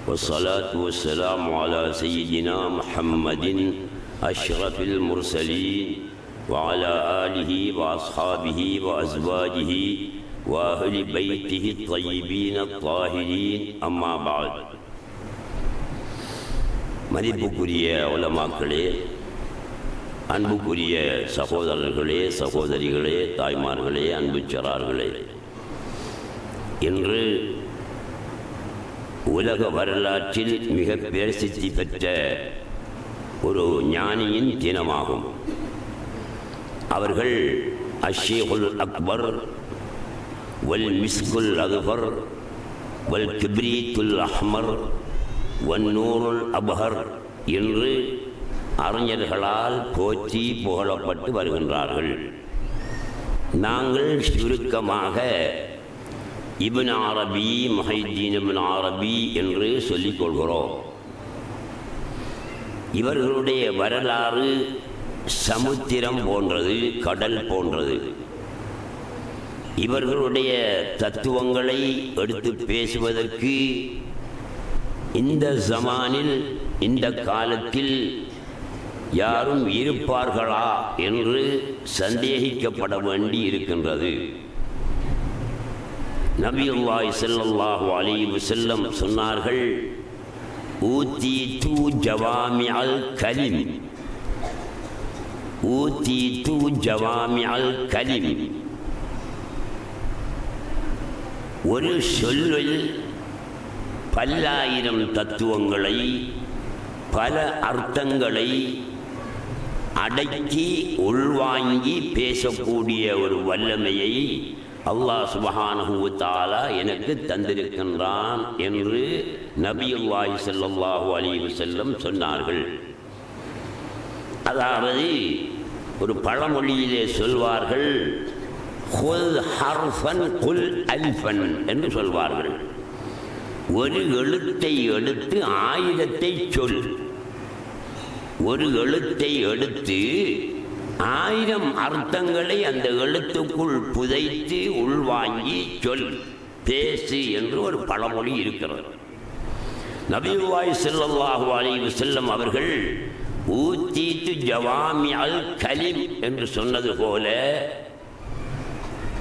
والصلاة والسلام على سيدنا محمد أشرف المرسلين وعلى آله وأصحابه وأزواجه وأهل بيته الطيبين الطاهرين أما بعد மதிப்புக்குரிய உலமாக்களே, அன்புக்குரிய சகோதரர்களே, சகோதரிகளே, தாய்மார்களே, அன்புச்சரார்களே, இன்று உலக வரலாற்றில் மிக பிரசித்தி பெற்ற ஒரு ஞானியின் தினமாகும். அவர்கள் அஷ்ஷேகுல் அக்பர் வல் மிஸ்குல் அக்பர் வல் கிப்ரீத்துல் அஹ்மர் வன் நூருல் அபஹர் என்று அறிஞர்களால் போற்றி புகழப்பட்டு வருகின்றார்கள். நாங்கள் சுருக்கமாக இப்னு அரபி, முஹைதீன் இப்னு அரபி என்று சொல்லிக் கொள்கிறோம். இவர்களுடைய வரலாறு சமுத்திரம் போன்றது, கடல் போன்றது. இவர்களுடைய தத்துவங்களை எடுத்து பேசுவதற்கு இந்த ஜமானில், இந்த காலத்தில் யாரும் இருப்பார்களா என்று சந்தேகிக்கப்பட வேண்டி இருக்கின்றது. நபியுல்லாஹி ஸல்லல்லாஹு அலைஹி வஸல்லம் சொன்னார்கள், ஊதீது ஜவாமிஅல் கலிம், ஊதீது ஜவாமிஅல் கலிம். ஒரு சொல்லில் பல்லாயிரம் தத்துவங்களை, பல அர்த்தங்களை அடக்கி உள்வாங்கி பேசக்கூடிய ஒரு வல்லமையை அல்லாஹ் சுப்ஹானஹு வ தஆலா எனக்கு தந்திருக்கின்றான் என்று நபியுல்லாஹி ஸல்லல்லாஹு அலைஹி வஸல்லம் சொன்னார்கள். அதாவது ஒரு பழமொழியிலே சொல்வார்கள், குல் ஹர்ஃபன் குல் அல்ஃபன் என்று சொல்வார்கள். ஒரு எழுத்தை எடுத்து 1000 சொல். ஒரு எழுத்தை எடுத்து 1000 அர்த்தங்களை அந்த எழுத்துக்குள் புதைத்து உள்வாங்கி சொல், பேசு என்று ஒரு பழமொழி இருக்கிறது. நபியுல்லாஹி ஸல்லல்லாஹு அலைஹி வஸல்லம் அவர்கள் ஊத்தீத்து ஜவாமிஅல் கலிம் என்று சொன்னது போல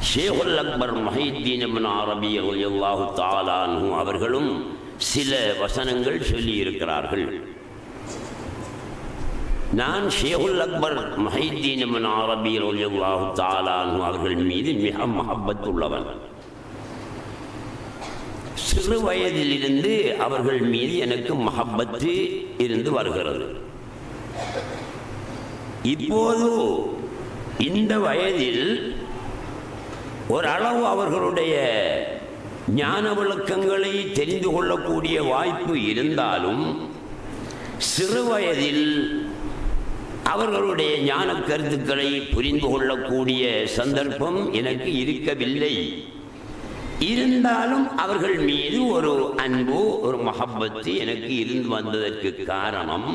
ஷேகுல் அக்பர் முஹைத்தீன் இப்னு அரபி ரலியல்லாஹு தஆலா அன்ஹு அவர்களும் சில வசனங்கள் சொல்லி இருக்கிறார்கள். நான் ஷேகுல் அக்பர் முஹைத்தீன் இப்னு அரபி ரலியல்லாஹு தஆலா அன்ஹு அவர்கள் மீது மிக மஹப்பத் உள்ளவன். சிறு வயதிலிருந்து அவர்கள் மீது எனக்கு மஹப்பத்து இருந்து வருகிறது. இப்போது இந்த வயதில் ஓரளவு அவர்களுடைய ஞான விளக்கங்களை தெரிந்து கொள்ளக்கூடிய வாய்ப்பு இருந்தாலும் சிறு வயதில் அவர்களுடைய ஞான கருத்துக்களை புரிந்து கொள்ளக்கூடிய சந்தர்ப்பம் எனக்கு இருக்கவில்லை. இருந்தாலும் அவர்கள் மீது ஒரு அன்பு, ஒரு மஹப்பத்து எனக்கு இருந்து வந்ததற்கு காரணம்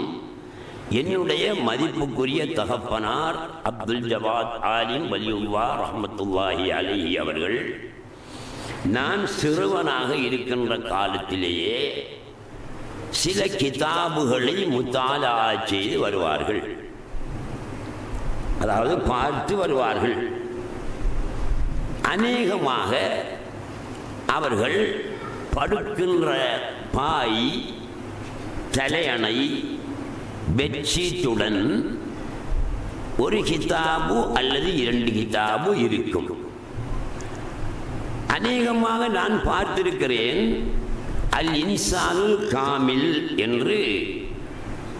என்னுடைய மதிப்புக்குரிய தகப்பனார் அப்துல் ஜவாத் ஆலிம் வலியுல்லாஹ் ரஹ்மத்துல்லாஹி அலைஹி அவர்கள் நான் சிறுவனாக இருக்கின்ற காலத்திலேயே சில கிதாபுகளை முத்தாலா செய்து வருவார்கள். அதாவது பார்த்து வருவார்கள். அநேகமாக அவர்கள் படுக்கின்ற பாய், தலையணை, பெட்ஷீட்டுடன் ஒரு கிதாபு அல்லது 2 கிதாபு இருக்கும். அநேகமாக நான் பார்த்திருக்கிறேன். அல் இன்சானுல் காமில் என்று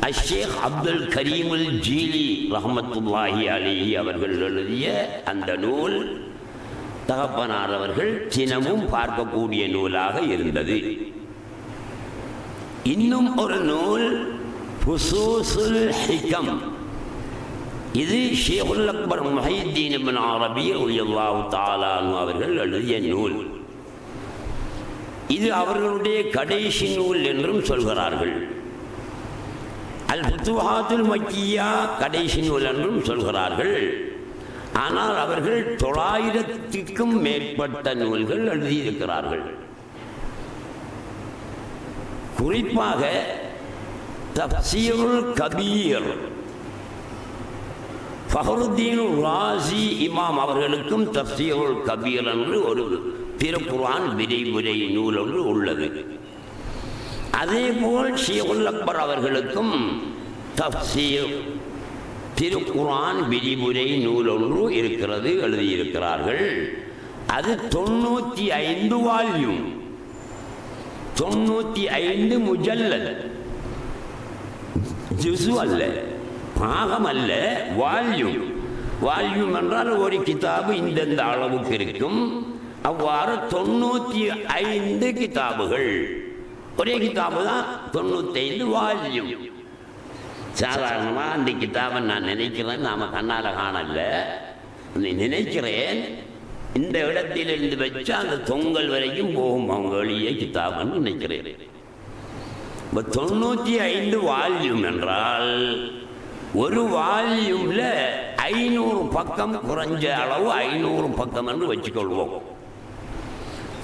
அஷேக் அப்துல் கரீமுல் ஜீலி ரஹ்மத்துல்லாஹி அலைஹி அவர்கள் எழுதிய அந்த நூல் தகப்பனார் அவர்கள் தினமும் பார்க்கக்கூடிய நூலாக இருந்தது. இன்னும் ஒரு நூல் ஃபுசூஸுல் ஹிகம். இது ஷேகுல் அக்பர் முஹைத்தீன் இப்னு அரபி ரலியல்லாஹு தஆலா அன்ஹு அவர்கள் எழுதிய நூல். இது அவர்களுடைய கடைசி நூல் என்றும் சொல்கிறார்கள். அல் ஃபுதுஹாத்துல் மக்கியா கடைசி நூல் என்றும் சொல்கிறார்கள். ஆனால் அவர்கள் 900க்கும் மேற்பட்ட நூல்கள் எழுதியிருக்கிறார்கள். குறிப்பாக தஃப்சீருல் கபீர், ஃபஹ்ருத்தீன் ராஸி இமாம் அவர்களுக்கும் தஃப்சீருல் கபீர் என்று ஒரு திருக்குர்ஆன் விரிவுரை நூல் ஒன்று உள்ளது. அதேபோல் ஷேகுல் அக்பர் அவர்களுக்கும் தஃப்சீர் திருக்குர்ஆன் விரிவுரை நூல் ஒன்று இருக்கிறது, எழுதியிருக்கிறார்கள். அது 95 வால்யூம், 95 முஜல்லத், ஜுஸு அல்ல, பாகம் அல்ல, வால்யூம். வால்யூம் என்றால் ஒரு கிதாபு இந்தந்த அளவுக்கு இருக்கும். அவ்வாறு 95 கிதாபுகள். ஒரே கிதாபு தான், 95 வால்யூம். சாதாரணமாக அந்த கிதாபை நான் நினைக்கிறேன், நாம் கண்ணால் காணல, நினைக்கிறேன் இந்த இடத்திலிருந்து வச்சு அந்த தொங்கல் வரைக்கும் போகும் அவங்க எளிய கிதாபுன்னு நினைக்கிறேன். இப்போ 95 வால்யூம் என்றால் ஒரு வால்யூமில் 500 பக்கம், குறைஞ்ச அளவு 500 பக்கம் என்று வச்சுக்கொள்வோம்.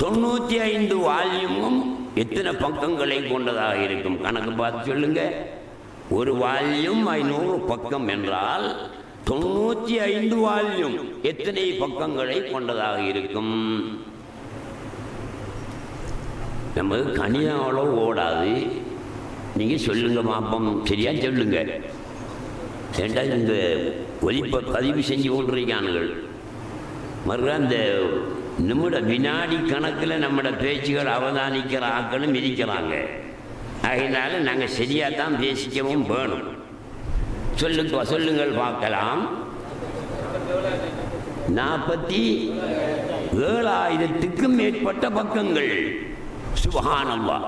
95 வால்யூமும் எத்தனை பக்கங்களை கொண்டதாக இருக்கும் கணக்கு பார்த்து சொல்லுங்க. ஒரு வால்யூம் 500 பக்கம் என்றால் 95 வால்யூம் எத்தனை பக்கங்களை கொண்டதாக இருக்கும்? நமக்கு கணிதம் அவ்வளவு ஓடாது. நீங்கள் சொல்லுங்க மாப்பம், சரியா சொல்லுங்க. ஏண்டா இந்த ஒலிப்ப பதிவு செஞ்சு கொண்டிருக்கானுங்கள் மறு அந்த நம்மட வினாடி கணக்கில் நம்மட பேச்சுகள் அவதானிக்கிற ஆக்களும் இருக்கிறாங்க. அதனால நாங்கள் சரியாக தான் பேசிக்கவும் வேணும். சொல்லுங்கள் பார்க்கலாம். 47,000க்கும் மேற்பட்ட பக்கங்கள். சுப்ஹானல்லாஹ்,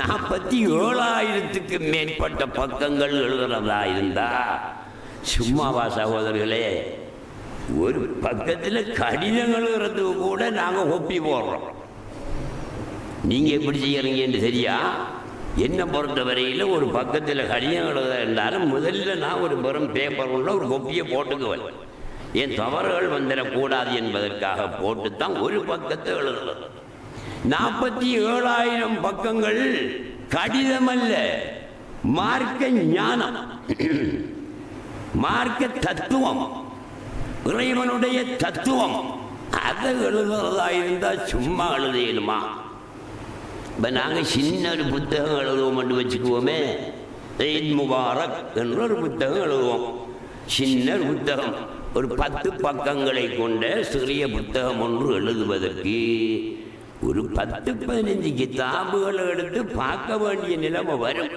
47,000க்கும் மேற்பட்ட பக்கங்கள் எழுதுறதா இருந்தா சும்மாவா சகோதரர்களே? ஒரு பக்கத்தில் கடிதம் எழுதுறதுக்கு கூட நாங்கள் ஒப்பி போடுறோம். நீங்க எப்படி செய்யறீங்கன்னு சரியா? என்ன பொறுத்த வரையில் ஒரு பக்கத்தில் கடிதம் எழுத இருந்தாலும் முதல்ல நான் ஒரு வெறும் பேப்பர் உள்ள ஒரு கொப்பியை போட்டுக்குவேன். என் தவறுகள் வந்துடக்கூடாது என்பதற்காக போட்டுத்தான் ஒரு பக்கத்தை எழுதுறது. 47,000 பக்கங்கள் கடிதம் அல்ல, மார்க்க ஞானம், மார்க்க தத்துவம், இறைவனுடைய தத்துவம். அதை எழுதுறதா இருந்தா சும்மா எழுதிடுமா? இப்போ நாங்கள் சின்ன ஒரு புத்தகம் எழுதுவோம் வச்சுக்குவோமே, ஈத் முபாரக் என்ற ஒரு புத்தகம் எழுதுவோம். சின்ன புத்தகம், ஒரு 10 பக்கங்களை கொண்ட சிறிய புத்தகம் ஒன்று எழுதுவதற்கு ஒரு 10-15 கிதாபுகளை எடுத்து பார்க்க வேண்டிய நிலைமை வரும்.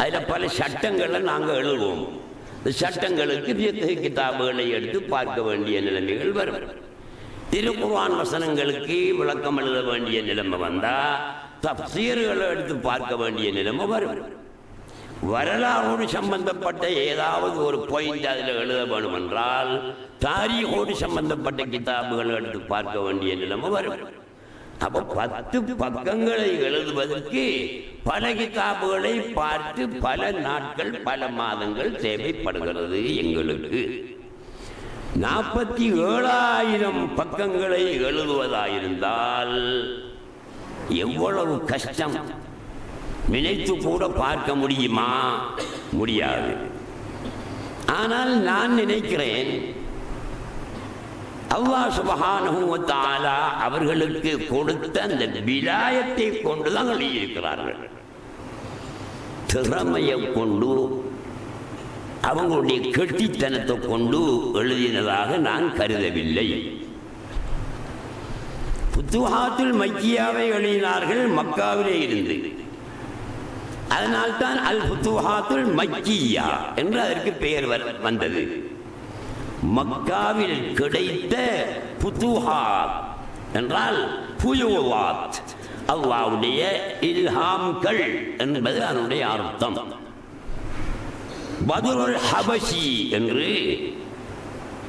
அதில் பல சட்டங்களை நாங்கள் எழுதுவோம். சட்டங்களுக்கு கிதாபுகளை எடுத்து பார்க்க வேண்டிய நிலைமைகள் வரும். திருக்குர்ஆன் வசனங்களுக்கு விளக்கம் எழுத வேண்டிய நிலைமை வந்தா தஃசீர்களை எடுத்து பார்க்க வேண்டிய நிலைமை வரும். வரலாறோடு சம்பந்தப்பட்ட ஏதாவது ஒரு பாயிண்ட் அதில் எழுத வேண்டும் என்றால் தாரீகோடு சம்பந்தப்பட்ட கிதாபுகளை எடுத்து பார்க்க வேண்டிய நிலைமை வரும். அப்போ 10 பக்கங்களை எழுதுவதற்கு பல கிதாபுகளை பார்த்து பல நாட்கள் பல மாதங்கள் தேவைப்படுகிறது எங்களுக்கு. 47,000 பக்கங்களை எழுதுவதாயிருந்தால் எவ்வளவு கஷ்டம் நினைத்து கூட பார்க்க முடியுமா? முடியாது. ஆனால் நான் நினைக்கிறேன் அல்லாஹ் சுப்ஹானஹு வ தஆலா அவர்களுக்கு கொடுத்த அந்த விலாயத்தை கொண்டுதான் எழுதியிருக்கிறார்கள். திறமையை கொண்டு அவங்களுடைய கெட்டித்தனத்தை கொண்டு எழுதினதாக நான் கருதவில்லை. புத்துஹாத்துல் மக்கியாவை எழுதினார்கள் மக்காவிலே இருந்து. அதனால்தான் அல் புத்துஹாத்துல் மக்கியா என்று அதற்கு பெயர் வந்தது. மக்காவில் கிடைத்த புத்துஹாத் என்றால் புயுவாத், அல்லாஹ்வுடைய இல்ஹாம்கள் என்பது அதனுடைய அர்த்தம். பத்ருல் ஹபஷி என்று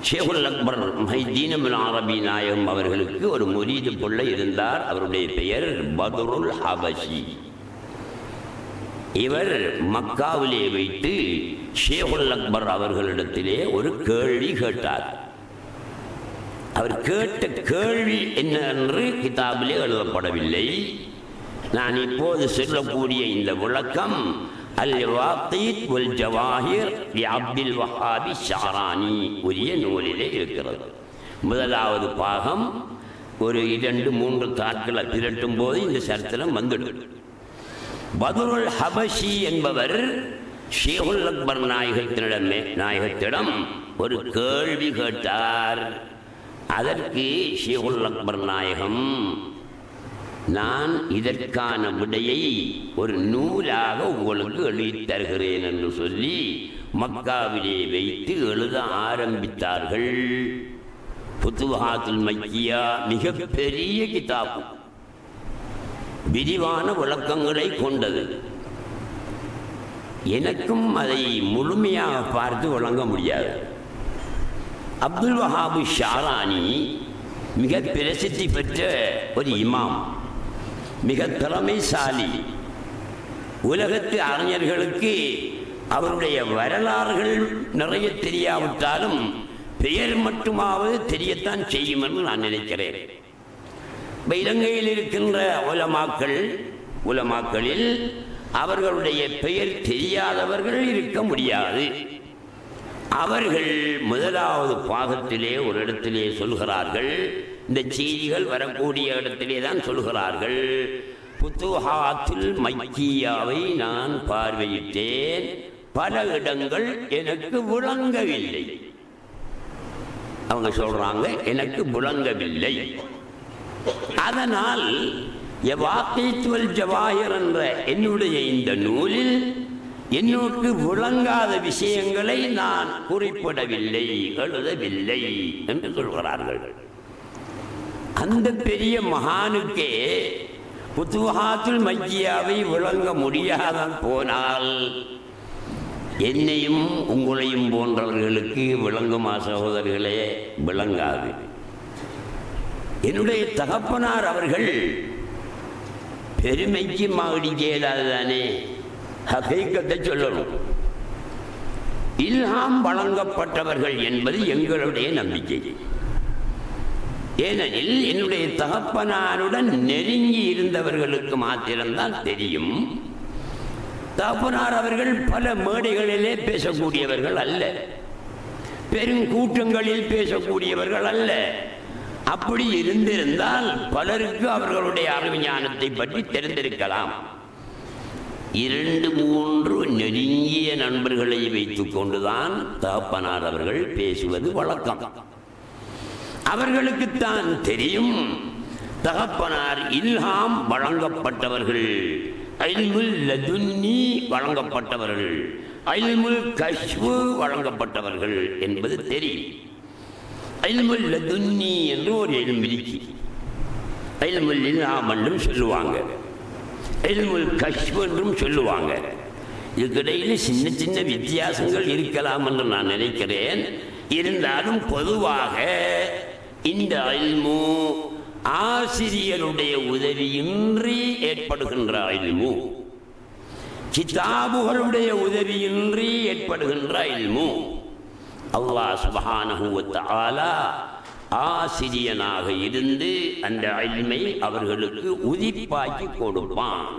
ஷேகுல் அக்பர் முஹைதீன் இப்னு அரபி நாயகம் அவர்களுக்கு ஒரு முரீது பிள்ளை இருந்தார். அவருடைய பெயர் பத்ருல் ஹபஷி. இவர் மக்காவிலே வைத்து ஷேகுல் அக்பர் அவர்களிடத்திலே ஒரு கேள்வி கேட்டார். அவர் கேட்ட கேள்வி என்ன என்று கிதாபிலே எழுதப்படவில்லை. நான் இப்போது சொல்லக்கூடிய இந்த விளக்கம் அல் வாகீத் வல் ஜவாஹிர் அப்துல் வஹாபி ஷாரானி உரிய நூலிலே இருக்கிறது. முதலாவது பாகம் ஒரு 2-3 தாட்களை திரட்டும் போது இந்த சரித்திரம் வந்துடும். பத்ருல் ஹபஷி என்பவர் ஷேகுல் அக்பர் நாயகத்திடம் ஒரு கேள்வி கேட்டார். அதற்கு ஷேகுல் அக்பர் நாயகம், நான் இதற்கான விடையை ஒரு நூலாக உங்களுக்கு எழுதி தருகிறேன் என்று சொல்லி மக்காவிலே வைத்து எழுத ஆரம்பித்தார்கள். புத்துஹாத்துல் மக்கியா மிக பெரிய கிதாபு, விரிவான விளக்கங்களை கொண்டது. எனக்கும் அதை முழுமையாக பார்த்து வழங்க முடியாது. அப்துல் வஹாபு ஷாரானி மிக பிரசித்தி பெற்ற ஒரு இமாம், மிக திறமைசாலி. உலகத்து அறிஞர்களுக்கு அவருடைய வரலாறுகள் நிறைய தெரியாவிட்டாலும் பெயர் மட்டுமாவது தெரியத்தான் செய்யும் என்று நான் நினைக்கிறேன். இலங்கையில் இருக்கின்ற உலமாக்களில் அவர்களுடைய பெயர் தெரியாதவர்கள் இருக்க முடியாது. அவர்கள் முதலாவது பாகத்திலே ஒரு இடத்திலே சொல்கிறார்கள், இந்த செய்திகள் வரக்கூடிய இடத்திலே தான் சொல்கிறார்கள், புத்துஹாத்துல் மக்கியாவை நான் பார்வையிட்டேன், பல இடங்கள் எனக்கு விளங்கவில்லை. அவங்க சொல்றாங்க, எனக்கு விளங்கவில்லை. அதனால் வாகீத் வல் ஜவாஹிர் என்ற என்னுடைய இந்த நூலில் என்னோடு விளங்காத விஷயங்களை நான் குறிப்பிடவில்லை, எழுதவில்லை என்று சொல்கிறார்கள். அந்த பெரிய மகானுக்கே புத்துஹாத்துல் மக்கியாவை விளங்க முடியாதான் போனால் என்னையும் உங்களையும் போன்றவர்களுக்கு விளங்குமா சகோதரர்களே? விளங்காது. என்னுடைய தகப்பனார் அவர்கள் பெருமைக்கு மாடி கேளாதுதானே, ஹகீகத்தை சொல்லணும். இல்ஹாம் வழங்கப்பட்டவர்கள் என்பது எங்களுடைய நம்பிக்கை. ஏனெனில் என்னுடைய தகப்பனாருடன் நெருங்கி இருந்தவர்களுக்கு மாத்திரம்தான் தெரியும். தகப்பனார் அவர்கள் பல மேடைகளிலே பேசக்கூடியவர்கள் அல்ல, பெருங்கூட்டங்களில் பேசக்கூடியவர்கள் அல்ல. அப்படி இருந்திருந்தால் பலருக்கு அவர்களுடைய அறிவுஞானத்தை பற்றி தெரிந்திருக்கலாம். 2-3 நெருங்கிய நண்பர்களை வைத்துக் கொண்டுதான் தகப்பனார் அவர்கள் பேசுவது வழக்கம். அவர்களுக்குத்தான் தெரியும் தகப்பனார் இல்ஹாம் வழங்கப்பட்டவர்கள், இல்முல் லதுன்னி வழங்கப்பட்டவர்கள், இல்முல் கஷ்ஃபு வழங்கப்பட்டவர்கள் என்பது தெரியும். இல்முல் லதுன்னி என்று ஒரு இல்மு இருக்கு, இல்முல் இல்ஹாம் என்றும் சொல்லுவாங்க, இல்முல் கஷ்ஃபு என்றும் சொல்லுவாங்க. இதுக்கிடையில் சின்ன சின்ன வித்தியாசங்கள் இருக்கலாம் என்று நான் நினைக்கிறேன். இருந்தாலும் பொதுவாக இந்த இல்மு ஆசிரியருடைய உதவியின்றி ஏற்படுகின்ற இல்மு, கிதாபுகளுடைய உதவியின்றி ஏற்படுகின்ற இல்மு. அல்லாஹ் சுப்ஹானஹு வ தஆலா ஆசிரியனாக இருந்து அந்த இல்மை அவர்களுக்கு உதிப்பாக்கி கொடுப்பான்.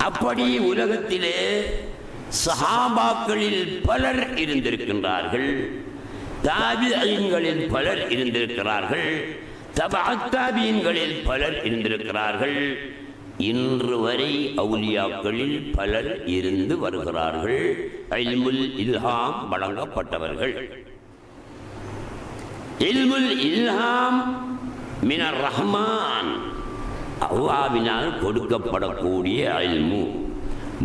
அப்படி உலகத்திலே சஹாபாக்களில் பலர் இருந்திருக்கின்றார்கள், தாபிஈன்களில் பலர் இருந்திருக்கிறார்கள், தபஅத் தாபிஈன்களில் பலர் இருந்திருக்கிறார்கள். இன்று வரை அவுலியாக்களில் பலர் இருந்து வருகிறார்கள், இல்முல் இல்ஹாம் வழங்கப்பட்டவர்கள். இல்முல் இல்ஹாம் மினர் ரஹ்மான், அல்லாஹ்வினால் கொடுக்கப்படக்கூடிய இல்மு.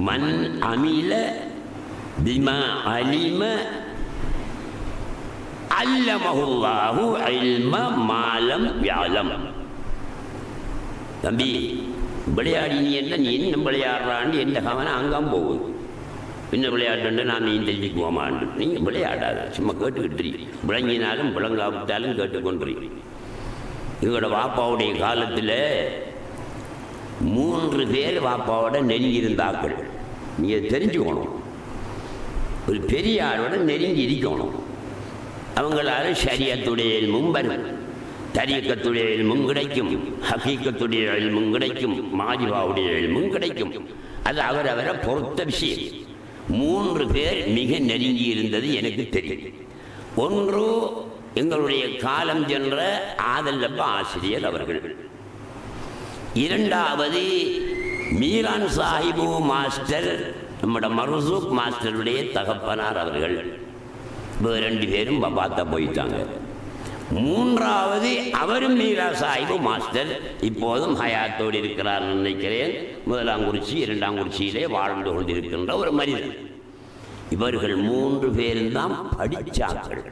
மன் அமில பிமா அலிம அல்லமஹுல்லாஹு இல்ம மாலம் யஅலம். தம்பி, விளையாடி நீ என்ன விளையாடுறான்னு எந்த கவனம் அங்காம் போகுது. பின்ன விளையாட்டு நான் நீ தெரிஞ்சுக்குவோமான்னு நீங்கள் விளையாடாத, சும்மா கேட்டுக்கிட்டு விளங்கினாலும் விளங்காவிட்டாலும் கேட்டுக்கொண்டு. எங்களோட வாப்பாவுடைய காலத்தில் 3 பேர் வாப்பாவோட நெருங்கி இருந்தாக்கள். நீங்கள் தெரிஞ்சுக்கணும், ஒரு பெரிய ஆளோட நெருங்கி இருக்கணும். அவங்களால ஷரியத்துடைய இல்மும் வரும், தரீக்கத்துடைய இல்மும் கிடைக்கும், ஹகீகத்துடைய இல்மும் கிடைக்கும், மாஜிபாவுடைய இல்மும் கிடைக்கும். அது அவரவரை பொறுத்த விஷயம். 3 பேர் மிக நெருங்கி இருந்தது எனக்கு தெரியும். ஒன்று எங்களுடைய காலம் சென்ற ஆதல்லப்ப ஆசிரியர் அவர்கள், 2வது மீரான் சாஹிபு மாஸ்டர், நம்மட மர்சூக் மாஸ்டருடைய தகப்பனார் அவர்கள். 2 பேரும் பார்த்தா போயிட்டாங்க. 3வது அவரும் மீரா சாஹிபு மாஸ்டர், இப்போதும் ஹயாத்தோடு இருக்கிறார் நினைக்கிறேன். 1ஆங்குறிச்சி 2ஆங்குறிச்சியிலே வாழ்ந்து கொண்டிருக்கின்ற ஒரு மனிதன். இவர்கள் 3 பேரும் தான் படிச்சாக்கள்.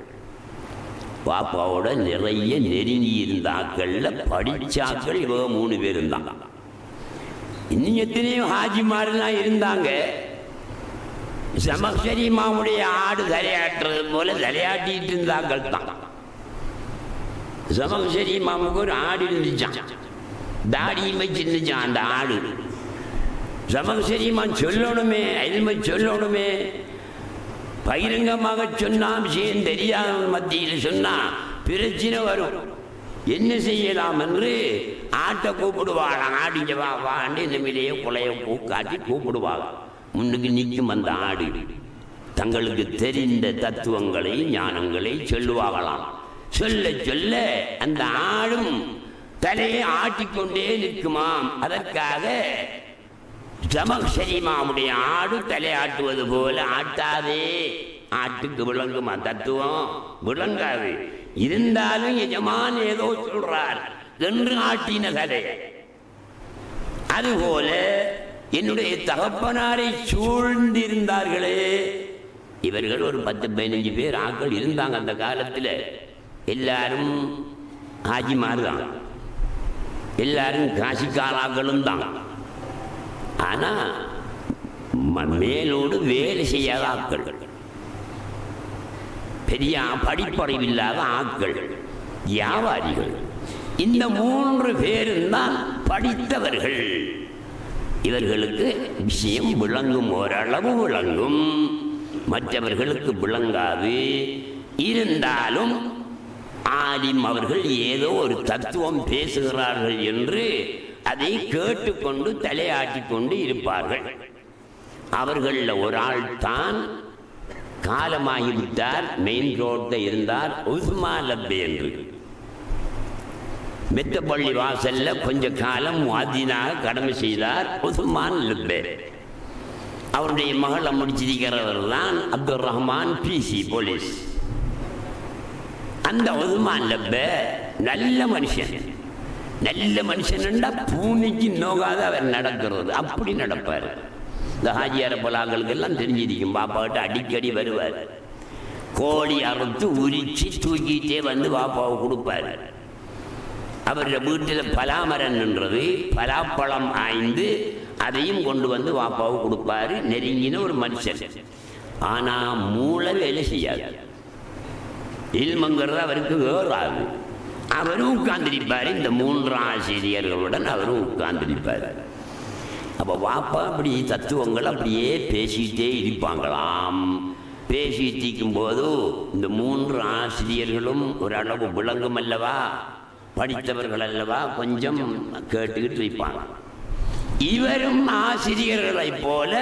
பாப்பாவோட நிறைய நெருங்கி இருந்தாக்கள்ல படிச்சாக்கள் இவ 3 பேரும் தான். இன்னும் எத்தனையோ ஹாஜிமாரெல்லாம் இருந்தாங்க. சமக்ஷரி மாமுடைய ஆடு தலையாட்டுறது போல தலையாட்டிட்டு இருந்தாக்கள் தான். சமக்ஷரி மாமுக்கு ஒரு ஆடு இருந்துச்சான், தாடியும் வச்சிருந்துச்சான் அந்த ஆடு. சமக்ஷரிமான் சொல்லணுமே, இல்மை சொல்லணுமே, பகிரங்கமாக சொன்னா விஷயம் தெரியாத மத்தியில் சொன்னா பிரச்சனை வரும். என்ன செய்யலாம் என்று ஆட்டை கூப்பிடுவாங்க. ஆடிஞ்ச வாண்டி இந்த மேலேயே குலைய காட்டி கூப்பிடுவாங்க. முன்னுக்கு நிற்கும் அந்த ஆடு தங்களுக்கு தெரிந்த தத்துவங்களை ஞானங்களை சொல்லுவாங்களாம். சொல்ல சொல்ல அந்த ஆடும் தலையை ஆட்டிக்கொண்டே நிற்குமாம். அதற்காக சமக்ஷரிமாவுடைய ஆடு தலையாட்டுவது போல ஆட்டாதே, ஆட்டுக்கு விளங்குமா தத்துவம்? விளங்காது. இருந்தாலும் எஜமான் ஏதோ சொல்றார் என்று ஆட்டின கதை. அதுபோல என்னுடைய தகப்பனாரை சூழ்ந்திருந்தார்களே, இவர்கள் ஒரு 10-15 பேர் ஆட்கள் இருந்தாங்க அந்த காலத்தில். எல்லாரும் ஹாஜிமார் தான், எல்லாரும் காசிக்காராக்களும் தான். ஆனால் மேலோடு வேலை செய்யாத ஆட்கள், பெரிய படிப்பறிவில்லாத ஆட்கள், வியாபாரிகள். இந்த 3 பேரும் தான் படித்தவர்கள். இவர்களுக்கு விஷயம் விளங்கும், ஓரளவு விளங்கும், மற்றவர்களுக்கு விளங்காது. இருந்தாலும் ஆலிம் அவர்கள் ஏதோ ஒரு தத்துவம் பேசுகிறார்கள் என்று அதை கேட்டுக்கொண்டு தலையாட்டிக் கொண்டு இருப்பார்கள். அவர்களில் ஒரு ஆள் தான் காலமாகிவிட்டார். மெயின் ரோட்டில் இருந்தார், உஸ்மான் லப்பே என்று. மெத்தப்பள்ளி வாசல்ல கொஞ்ச காலம் முஅத்தினாக கடமை செய்தார் உஸ்மான் லப்பே. அவருடைய மகளை முடிச்சிருக்கிறவர் தான் அப்துல் ரஹ்மான் பிசி போலீஸ். அந்த உஸ்மான் லப்பே நல்ல மனுஷன். நல்ல மனுஷன்டா பூமிக்கு நோகாத அவர் நடக்கிறது, அப்படி நடப்பார். இந்த ஹாஜியார பொலாக்களுக்கு எல்லாம் தெரிஞ்சிருக்கும். பாப்பாவிட்ட அடிக்கடி வருவார். கோழி அறுத்து உரிச்சு தூக்கிட்டே வந்து பாப்பாவை கொடுப்பார். அவருடைய வீட்டில் பலாமரம் நின்றது, பலாப்பழம் ஆய்ந்து அதையும் கொண்டு வந்து பாப்பாவை கொடுப்பாரு. நெருங்கின ஒரு மனுஷன். ஆனால் மூளை வேலை செய்யாது, இல்மங்கிறது அவருக்கு ஏறாது. அவரும் உட்கார்ந்திருப்பார். இந்த 3 ஆசிரியர்களுடன் அவரும் உட்கார்ந்திருப்பார். அப்போ வாப்பா அப்படி தத்துவங்கள் அப்படியே பேசிக்கிட்டே இருப்பாங்களாம். பேசிட்டு இருக்கும்போது இந்த 3 ஆசிரியர்களும் ஓரளவு விளங்கும் அல்லவா, படித்தவர்கள் அல்லவா, கொஞ்சம் கேட்டுக்கிட்டு இருப்பாங்க. இவரும் ஆசிரியர்களை போல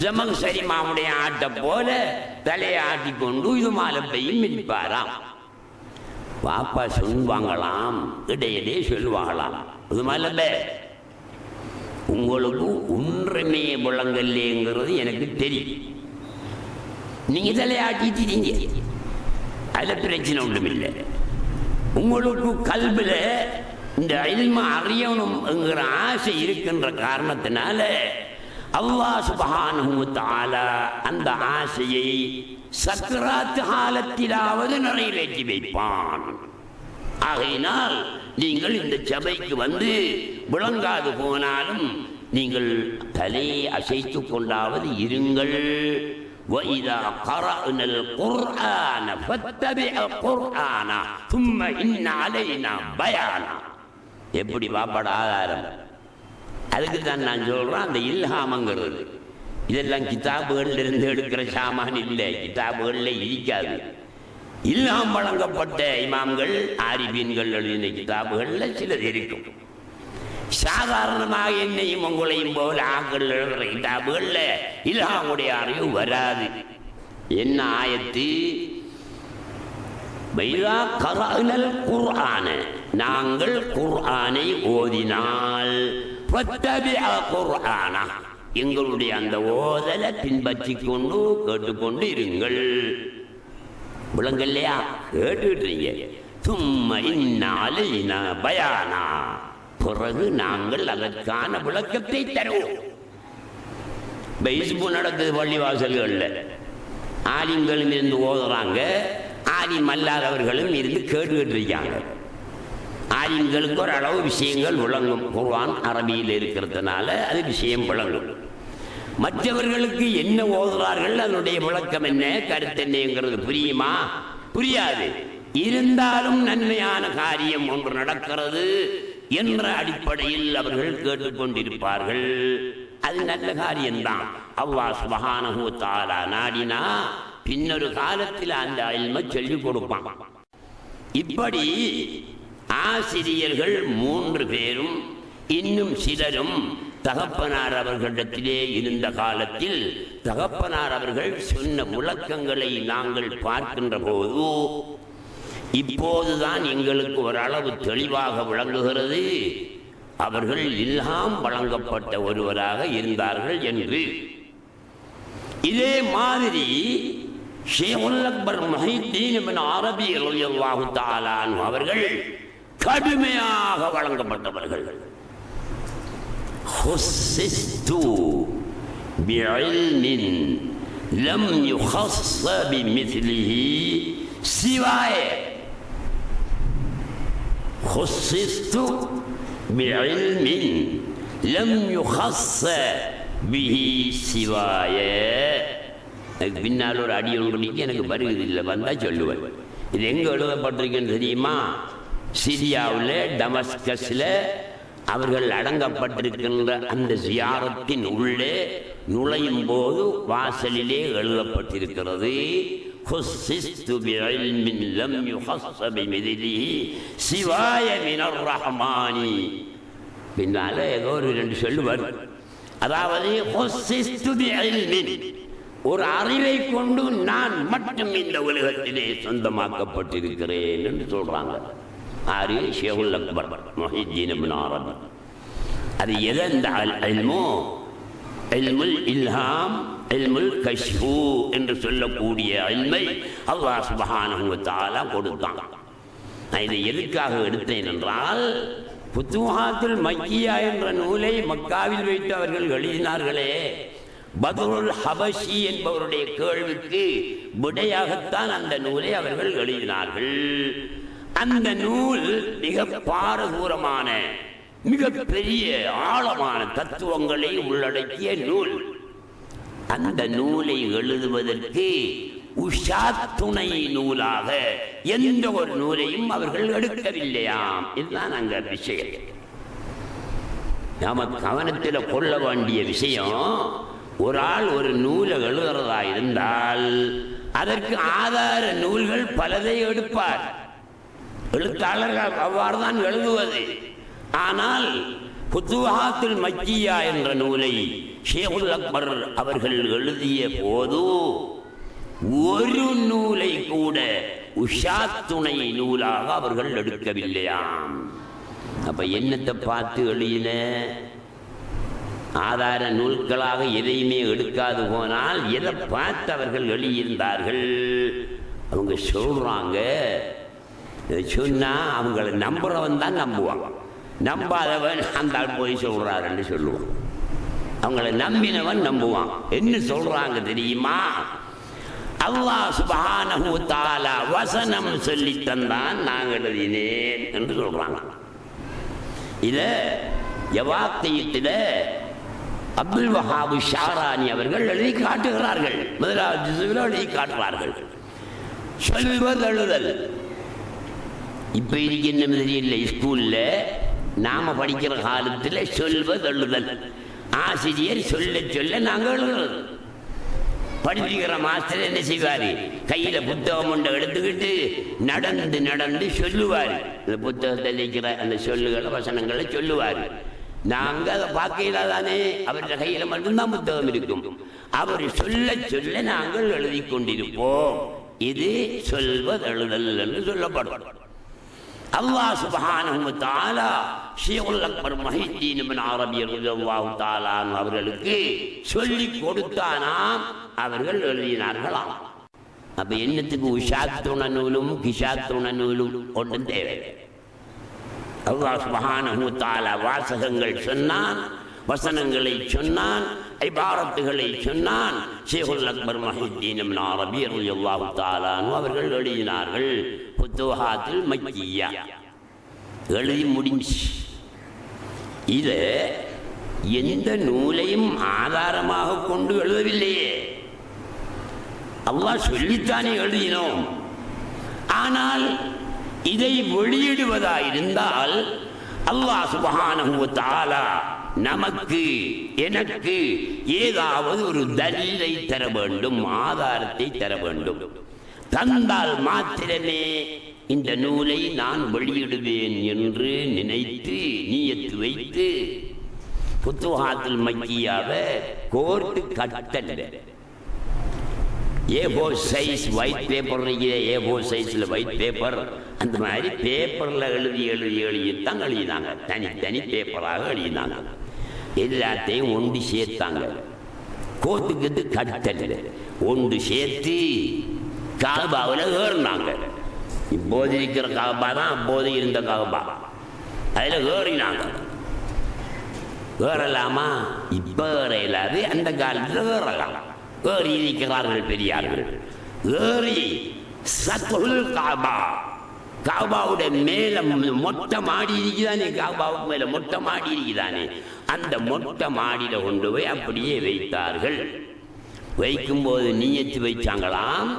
ஜமங் சரிமாவுடைய ஆட்டை போல தலையாட்டி கொண்டு இது மாலப்பையும் மிதிப்பாராம். வாப்பா சொல்லுவாங்களாம், இடையிடையே சொல்லுவாங்களாம், இது மாலப்பே உங்களுக்கு ஒன்றுமே விளங்கல்லேங்கிறது எனக்கு தெரியும். நீங்க தலையாட்டிட்டீங்க, அதில் பிரச்சனை ஒன்றும் இல்லை. உங்களுக்கு கல்வில இந்த இல்ம அறியணும் என்கிற ஆசை இருக்கின்ற காரணத்தினால அல்லாஹ் சுப்ஹானஹு வ தஆலா அந்த ஆசையை சக்ராத் காலத்திலாவது நிறைவேற்றி வைப்பான். ஆகையினால் நீங்கள் இந்த சபைக்கு வந்து விளங்காது போனாலும் நீங்கள் தலையை அசைத்து கொண்டாவது இருங்கள். وَإِذَا قَرَأْنَا الْقُرْآنَ فَاتَّبِعْ الْقُرْآنَ ثُمَّ إِنَّ عَلَيْنَا بَيَانًا. எப்படி பாப்பாட ஆதாரம்? அதுக்கு தான் நான் சொல்றேன், அந்த இல்ஹாமங்கிறது இதெல்லாம் கிதாபுகளில் இருந்து எடுக்கிற சாமான் இல்லை, கிதாபுகளில் இருக்காது. இல்ஹாம் வழங்கப்பட்ட இமாம்கள் ஆரிபீன்கள் எழுதின கிதாபுகளில் சிலது இருக்கும். சாதாரணமாக என்னையும் உங்களையும் போல ஆக்கள் எழுதுற கிதாபுகள்ல இல்ஹாமுடைய அறிவு வராது. என்ன ஆயத்து? பைதா கரஅனல் குர்ஆன, நாங்கள் குர்ஆனை ஓதினால் ஃபத்தபிஅ குர்ஆன, எங்களுடைய அந்த ஓதலை பின்பற்றி கொண்டு கேட்டுக்கொண்டு இருங்கள். விளங்கல்லையா? கேட்டுட்டீங்க. சும்ம இன்ன அலைனா பயானா, பிறகு நாங்கள் அதற்கான விளக்கத்தை தருவோம். பைஸ்பு நடக்குது பள்ளிவாசல்களில், ஆலிம்களும் இருந்து ஓதுறாங்க, ஆலிம் அல்லாதவர்களும் இருந்து கேட்டுக்கிட்டு இருக்காங்க. ஆலிம்களுக்கு ஒரு அளவு விஷயங்கள் விளங்கும், குர்ஆன் அரபியில் இருக்கிறதுனால அது விஷயம் விளங்கும். மற்றவர்களுக்கு என்ன ஓதுறார்கள், அதனுடைய விளக்கம் என்ன, கருத்து என்னங்கிறது புரியுமா? புரியாது. இருந்தாலும் நன்மையான காரியம் ஒன்று நடக்கிறது என்ற அடிப்படையில் அவர்கள் கேட்டுக்கொண்டிருப்பார்கள். அது நல்ல காரியம்தான். அல்லாஹ் சுப்ஹானஹு வ தஆலா நாடினா பின்னொரு காலத்தில் அந்த இல்மை சொல்லிக் கொடுப்பான். இப்படி ஆசிரியர்கள் 3 பேரும் இன்னும் சிலரும் தகப்பனார் அவர்களிடத்திலே இருந்த காலத்தில் தகப்பனார் அவர்கள் சொன்ன விளக்கங்களை நாங்கள் பார்க்கின்ற போது இப்போதுதான் எங்களுக்கு ஓரளவு தெளிவாக விளங்குகிறது அவர்கள் இல்ஹாம் வழங்கப்பட்ட ஒருவராக இருந்தார்கள் என்று. இதே மாதிரி ஷேகுல் அக்பர் முஹைத்தீன் இப்னு அரபி ரலியல்லாஹு தஆலா அன்ஹு அவர்கள் கடுமையாக வழங்கப்பட்டவர்கள். خصصت بعلم لم يخص بمثله سواي. خصصت بعلم لم يخص به سواي. பின்னால் ஒரு அடி ஒன்று எனக்கு வருகிறது இல்லை, வந்தால் சொல்லுவேன். இது எங்கே எழுதப்பட்டிருக்குன்னு தெரியுமா? சிரியாவில் டமஸ்கஸில் அவர்கள் அடங்கப்பட்டிருக்கின்ற அந்த ஜியாரத்தின் உள்ளே நுழையும் போது வாசலிலே எழுதப்பட்டிருக்கிறது, பின்னால ஏதோ ஒரு ரெண்டு சொல்லுவார். அதாவது ஒரு அறிவை கொண்டு நான் மட்டும் இந்த உலகத்திலே சொந்தமாக்கப்பட்டிருக்கிறேன் என்று சொல்றாங்க. ஆறு ஷேகுல் அக்பர் முஹித்தீன் இப்னு அரபி. அது எதை இந்த இல்மோ இல்முல் இல்ஹாம் இல்முல் கஷ்ஃபு என்று சொல்லக்கூடிய இல்மை அல்லாஹ் சுப்ஹானஹு வ தஆலா கொடுத்தான். நான் இதை எதுக்காக எடுத்தேன் என்றால், ஃபுத்துஹாத்துல் மக்கியா என்ற நூலை மக்காவில் வைத்து அவர்கள் எழுதினார்களே, பத்ருல் ஹபஷி என்பவருடைய கேள்விக்கு விடையாகத்தான் அந்த நூலை அவர்கள் எழுதினார்கள். அந்த நூல் மிக பாரதூரமான மிக பெரிய ஆழமான தத்துவங்களை உள்ளடக்கிய நூல். அந்த நூலை எழுதுவதற்கு உஷா துணை நூலாக எந்த ஒரு நூலையும் அவர்கள் எடுக்கவில்லையாம். இதுதான் அங்க விஷயம். நாம கவனத்தில் கொள்ள வேண்டிய விஷயம், ஒரு ஆள் ஒரு நூலை எழுதுறதா இருந்தால் அதற்கு ஆதார நூல்கள் பலதை எடுப்பார். எழுத்தாளர்கள் அவ்வாறு தான் எழுதுவது. ஆனால் ஃபுத்துஹாத்துல் மக்கியா என்ற நூலை ஷேகுல் அக்பர் அவர்கள் எழுதிய போது ஒரு நூலை கூட உஷா துணை நூலாக அவர்கள் எடுக்கவில்லையாம். அப்ப என்னத்தை பார்த்து எழுதின? ஆதார நூல்களாக எதையுமே எடுக்காது போனால் எதை பார்த்து அவர்கள் எழுதியிருந்தார்கள்? அவங்க சொல்றாங்க, சொன்னா அவங்களை நம்புறவன் தான் நம்புவாங்க, நம்பாதவன் அந்த போய் சொல்றாருன்னு சொல்லுவான். அவங்களை நம்பினவன் நம்புவான். என்ன சொல்றாங்க தெரியுமா? அல்லாஹ் சுப்ஹானஹு வ தஆலா வசனம் சொல்லி தந்தான், நான் எழுதினேன் என்று சொல்றாங்க. இத யவாக்கியத்தில அப்துல் வஹாப் ஷாரானி அவர்கள் எழுதி காட்டுகிறார்கள். முதலாவது ஜுஸுவில் எழுதி காட்டுகிறார்கள். சொல்வதெழுதல் இப்ப இருக்கின்ற தெரியல. ஸ்கூல்ல நாம படிக்கிற காலத்தில் சொல்வதெழுதல், ஆசிரியர் சொல்ல சொல்ல நாங்கள் எழுதுறது. படிக்கிற மாஸ்டர் என்ன செய்வாரு? கையில புத்தகம் ஒன்றை எடுத்துக்கிட்டு நடந்து நடந்து சொல்லுவாரு. இந்த புத்தகத்தில் இருக்கிற அந்த சொல்லுகளை வசனங்களை சொல்லுவாரு. நாங்க அதை பார்க்கல தானே, அவருடைய கையில மட்டும்தான் புத்தகம் இருக்கும். அவர் சொல்ல சொல்ல நாங்கள் எழுதி கொண்டிருப்போம். இது சொல்வதெழுதல் என்று சொல்லப்படும். அல்லாஹ் சுப்ஹானஹு வ தஆலா ஷேகுல் அக்பர் முஹித்தீன் இப்னு அரபி ரலியல்லாஹு தஆலா அவர்களுக்கு சொல்லி கொடுத்தானாம், அவர்கள் எழுதினார்களாம். அப்ப என்னத்துக்கு உஷாத்துண நூலும் கிஷாத்துண நூலும் ஒன்றும் தேவை. அல்லாஹ் சுப்ஹானஹு வ தஆலா வாசகங்கள் சொன்னான், வசனங்களை சொன்னான், இபாரத்துகளை சொன்னான். ஷேகுல் அக்பர் முஹித்தீன் இப்னு அரபி ரலியல்லாஹு தஆலா அவர்கள் எழுதினார்கள் ஃபுத்துஹாத்துல் மக்கியா. எழுதி முடிஞ்சு. இத எந்த நூலையும் ஆதாரமாக கொண்டு எழுதவில்லையே, அல்லாஹ் சொல்லித்தானே எழுதினோம். ஆனால் இதை வெளியிடுவதாயிருந்தால் அல்லாஹ் சுப்ஹானஹு வ தஆலா நமக்கு எனக்கு ஏதாவது ஒரு தலீலை தர வேண்டும், ஆதாரத்தை தர வேண்டும். தந்தால் மாத்திரமே இந்த நூலை நான் வெளியிடுவேன் என்று நினைத்து நியத்து வைத்து ஃபுத்துஹாத்துல் மக்கியாவை கோர்ட்டு கட்டல. A4 size white paper, A4 சைஸ்ல ஒயிட் பேப்பர், அந்த மாதிரி பேப்பர்ல எழுதி எழுதி எழுதித்தான் எழுதினாங்க. தனித்தனி பேப்பராக எழுதினாங்க. எல்லாத்தையும் ஒன்று சேர்த்தாங்க. கோத்துக்கு கட்டல ஒன்று சேர்த்து காபாவில் ஏறினாங்க. இப்போது இருக்கிற காபா தான் அப்போது இருந்த காபா. அதில் ஏறினாங்க. ஏறலாமா? இப்போ ஏற இயலாது. அந்த காலத்தில் ஏறலாம். ஏறி இருக்கிறார்கள் பெரியார்கள். ஏறி சத்துல் காபா, காபாவுடைய மேல மொட்டை மாடி இருக்குதானே, காபாவுக்கு மேல மொட்டை மாடி இருக்குதானே, அந்த மொட்டை மாடியில கொண்டு போய் அப்படியே வைத்தார்கள். வைக்கும்போது நீயத்து வைச்சாங்களாம்,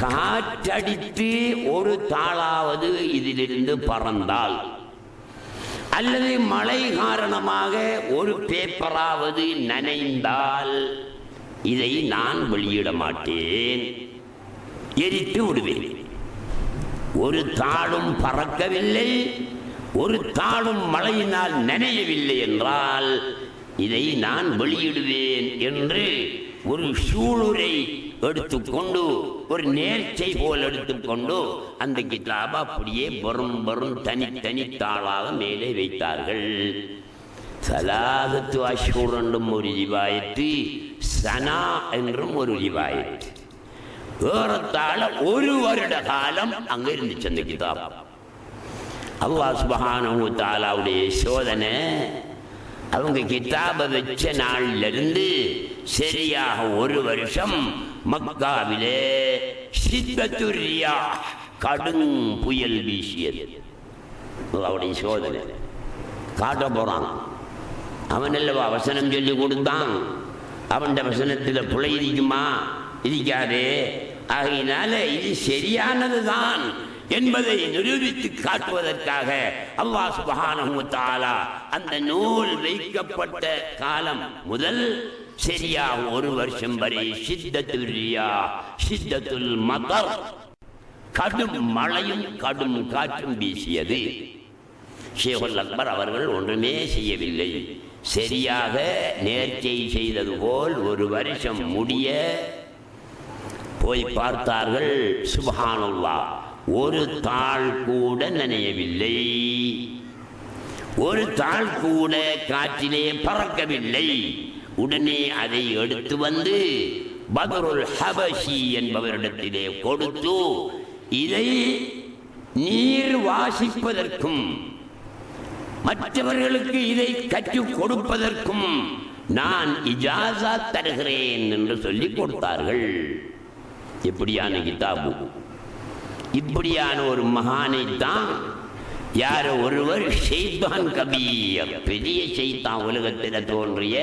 காற்றடித்து ஒரு தாளாவது இதிலிருந்து பறந்தால் அல்லது மழை காரணமாக ஒரு பேப்பராவது நனைந்தால் இதை நான் வெளியிட மாட்டேன், எரித்து விடுவேன். ஒரு தாளும் பறக்கவில்லை, ஒரு தாளும் மழையினால் நனையவில்லை என்றால் இதை நான் வெளியிடுவேன் என்று ஒரு சூளுரை எடுத்துக்கொண்டு, ஒரு நேர்ச்சை போல் எடுத்துக்கொண்டு அந்த கிதாபை அப்படியே வரும் வரும் தனித்தனி தாளாக மேலே வைத்தார்கள். சலாதத்து அஷ்ஹுர் என்றும் ஒரு ரிவாயத்து, சனா என்றும் ஒரு ரிவாயத்து. ஏறத்தாழ ஒரு வருட காலம் அங்க இருந்துச்சு அந்த கிதாப். அல்லாஹ் சுப்ஹானஹு வ தஆலாவுடைய சோதனை, அவங்க கிதாபை வச்ச நாள்ல இருந்து சரியாக ஒரு வருஷம் மக்காவிலே ஷித்தத்துர் ரியாஹ், கடும் புயல் வீசியது. அவருடைய சோதனை காட்ட போறான். அவன் அல்லவா வசனம் சொல்லி கொடுத்தான். அவன் வசனத்தில் புலை இருக்குமா? இருக்காதே. ஆகையினால இது சரியானதுதான் என்பதை நிரூபித்து காட்டுவதற்காக அல்லாஹ் சுப்ஹானஹு வ தஆலா அந்த நூல் வைக்கப்பட்ட காலம் முதல் சரியாக ஒரு வருஷம் வரை ஷித்தத்துல் ரியாஹ், ஷித்தத்துல் மதர், கடும் மழையும் கடும் காற்றும் வீசியது. ஷேகுல் அக்பர் அவர்கள் ஒன்றுமே செய்யவில்லை. சரியாக நேர்ச்சை செய்தது போல் ஒரு வருஷம் முடிய போய் பார்த்தார்கள். சுப்ஹானல்லாஹ், ஒரு தாள் கூட நனையவில்லை, ஒரு தாள் கூட காற்றிலே பறக்கவில்லை. உடனே அதை எடுத்து வந்து பத்ருல் ஹபஷி என்பவரிடத்திலே கொடுத்து, இதை நீர் வாசிப்பதற்கும் மற்றவர்களுக்கு இதை கற்றுக் கொடுப்பதற்கும் நான் இஜாசா தருகிறேன் என்று சொல்லி கொடுத்தார்கள். எப்படியான கிதாபு! இப்படியான ஒரு மகானை தான் யார் ஒருவர் ஷைத்தான் கபீர், பெரிய ஷைத்தான், உலகத்தில் தோன்றிய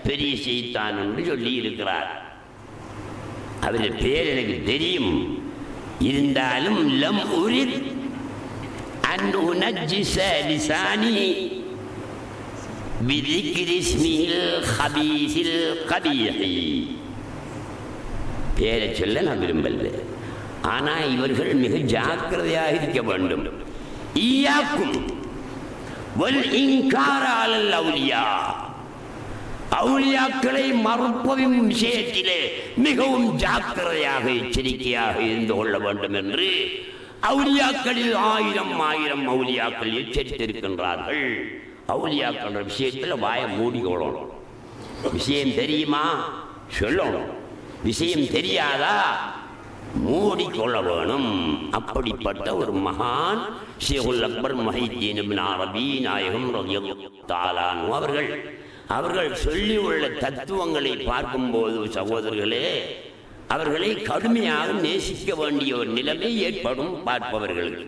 பெரிய ஷைத்தான் என்று சொல்லி இருக்கிறார். அவருடைய பேர் எனக்கு தெரியும், இருந்தாலும் லம் உரித் அன் உனஜ்ஜிஸ லிசானி பிதிக்ரி இஸ்மில் ஹபீஸில் கபீஹி. பேரை சொல்ல நான் விரும்பல. ஆனால் இவர்கள் மிக ஜாக்கிரதையாக இருக்க வேண்டும். ஈயாக்கும் வல் இன்கார அலல் அவுலியா, அவுலியாக்களை மறுப்பதும் விஷயத்திலே மிகவும் ஜாக்கிரதையாக எச்சரிக்கையாக இருந்து கொள்ள வேண்டும் என்று அவுலியாக்களில் ஆயிரம் ஆயிரம் அவுலியாக்கள் எச்சரித்திருக்கின்றார்கள். அவுலியாக்கள் விஷயத்தில் வாயை மூடிக்கொள்ளணும். விஷயம் தெரியுமா சொல்லணும், விஷயம் தெரியாதா மூடிக்கொள்ள வேணும். அப்படிப்பட்ட ஒரு மகான் ஷேகுல் அக்பர் முஹைத்தீன் இப்னு அரபி நாயகம் ரலியல்லாஹு தஆலா அன்ஹு அவர்கள் சொல்லி உள்ள தத்துவங்களை பார்க்கும்போது சகோதரர்களே, அவர்களை கடுமையாக நேசிக்க வேண்டிய ஒரு நிலைமை ஏற்படும் பார்ப்பவர்களுக்கு.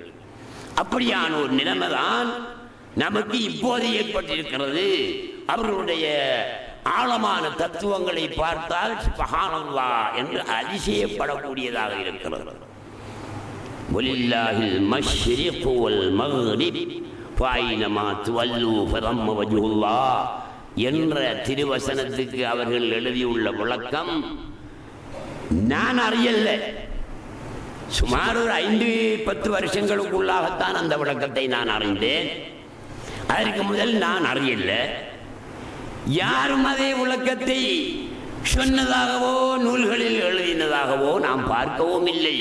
அப்படியான ஒரு நிலைமை தான் நமக்கு இப்போது ஏற்பட்டிருக்கிறது. அவர்களுடைய ஆழமான தத்துவங்களை பார்த்தால் சுப்ஹானல்லாஹ் என்று அதிசயப்படக்கூடியதாக இருக்கிறது. வலில்லாஹில் மஷ்ரிக் வல் மக்ரிப் ஃபைனமா துவல்லு ஃபதம்ம வஜ்ஹுல்லாஹ் என்ற திருவசனத்துக்கு அவர்கள் எழுதியுள்ள விளக்கம் நான் அறியல்ல. சுமார் ஒரு 5-10 வருஷங்களுக்குள்ளாகத்தான் அந்த விளக்கத்தை நான் அறிந்தேன். அதற்கு முதல் நான் அறியல்ல. யாரும் அதே விளக்கத்தை சொன்னதாகவோ நூல்களில் எழுதினதாகவோ நாம் பார்க்கவும் இல்லை.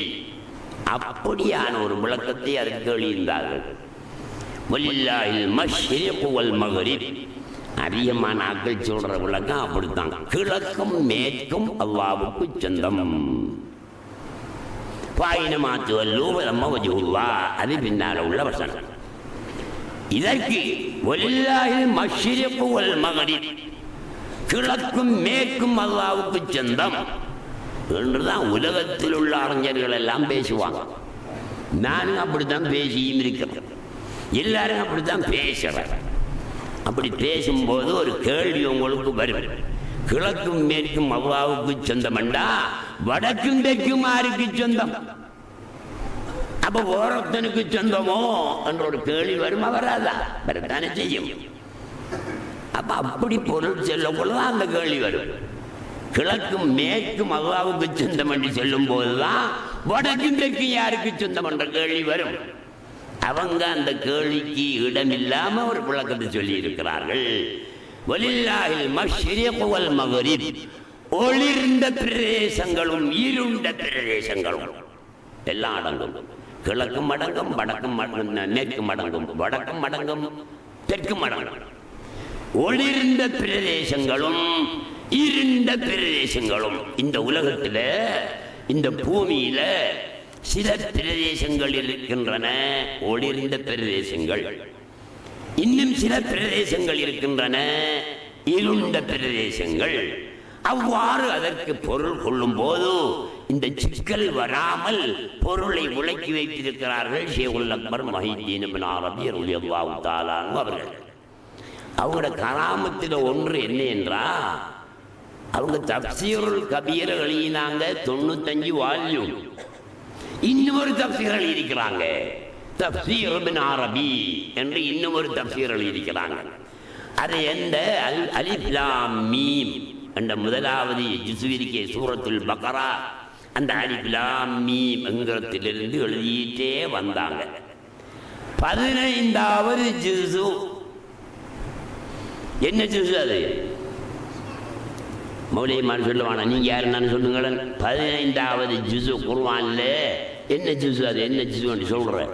அப்படியான ஒரு விளக்கத்தை அதற்கு எழுதியிருந்தார்கள். வலில்லாஹில் மஷ்ரிக் வல் மக்ரிப். அதிகமான ஆக்கள் சொல்ற விளக்கம் அப்படித்தான். கிழக்கும் மேற்கும் அல்லாஹ்வுக்கு சொந்தம். பாயினமா துவல்லு ஃபதம்ம வஜ்ஹுல்லாஹ், அது பின்னால் உள்ள வசனம். இதற்கு வலில்லாஹில் மஷ்ரிக்கு வல் மக்ரிப், கிழக்கும் மேற்கும் அல்லாஹ்வுக்கு சொந்தம் என்றுதான் உலகத்தில் உள்ள அறிஞர்கள் எல்லாம் பேசுவாங்க. நானும் அப்படித்தான் பேசியும் இருக்கிறேன், எல்லாரும் அப்படித்தான் பேசுறேன். அப்படி பேசும்போது ஒரு கேள்வி உங்களுக்கு வரும், கிழக்கும் மேற்கும் அல்லாஹ்வுக்கு சொந்தம்டா வடக்கும் தெற்கும் யாருக்கு சொந்தம்? அப்ப ஓரத்தனுக்கு சொந்தமோ என்ற ஒரு கேள்வி வருமா? வராதா? வரத்தானே செய்யும். அப்ப அப்படி பொருள் சொல்லக்கூடதான் அந்த கேள்வி வரும். கிழக்கும் மேற்கும் அல்லாஹ்வுக்கு சொந்தம் என்று சொல்லும் போதுதான் வடக்கும் தெற்கும் யாருக்கு சொந்தம் என்ற கேள்வி வரும். அவங்க அந்த கேள்விக்கு இடமில்லாம ஒரு விளக்கத்தை சொல்லி இருக்கிறார்கள். வலில்லாஹில் மஷ்ரிக்கு வல் மக்ரிப், ஒளிர்ந்த பிரதேசங்களும் இருண்ட பிரதேசங்களும் எல்லாம் அடங்கும். கிழக்கும் அடங்கும், வடக்கும் மேற்கும் அடங்கும், வடக்கும் அடங்கும், தெற்கும் அடங்கும். ஒளிர்ந்த பிரதேசங்களும் இருண்ட பிரதேசங்களும். இந்த உலகத்துல இந்த பூமியில சில பிரதேசங்கள் இருக்கின்றன ஒளிர்ந்த பிரதேசங்கள், இன்னும் சில பிரதேசங்கள் இருக்கின்றன இருண்ட பிரதேசங்கள். அவ்வாறு அதற்கு பொருள் கொள்ளும் போது இந்த சிக்கல் வராமல் பொருளை விளக்கி வைத்திருக்கிறார்கள் ஷேகுல் அக்பர் முஹித்தீன் இப்னு அரபி ரலியல்லாஹு தஆலா அவர்கள். அவங்களோட கராமத்தில் ஒன்று என்ன என்றா, அவங்க தப்சீருல் கபீர் எழுதினாங்க 95 வால்யூம். இன்னொரு தப்சீர் எழுதியிருக்கிறாங்க, தப்சீர் இப்னு அரபி என்று இன்னொரு தப்சீர் எழுதியிருக்கிறாங்க. அது எந்த அலிஃப் லாம் மீம் என்ற முதலாவது ஜுஸ்விரிக்கே சூரத்துல் பக்ரா, அந்த அலிஃப் லாம் மீம் என்கிறதிலிருந்து எழுதிட்டே வந்தாங்க. 15வது ஜுஸு என்ன ஜுஸு? அது மௌலியமான் சொல்லுவானா, நீங்க யாருன்னு சொல்லுங்களேன். 15வது ஜுஸு குர்ஆன்ல என்ன ஜுஸு? அது என்ன ஜுஸுன்னு சொல்றேன்.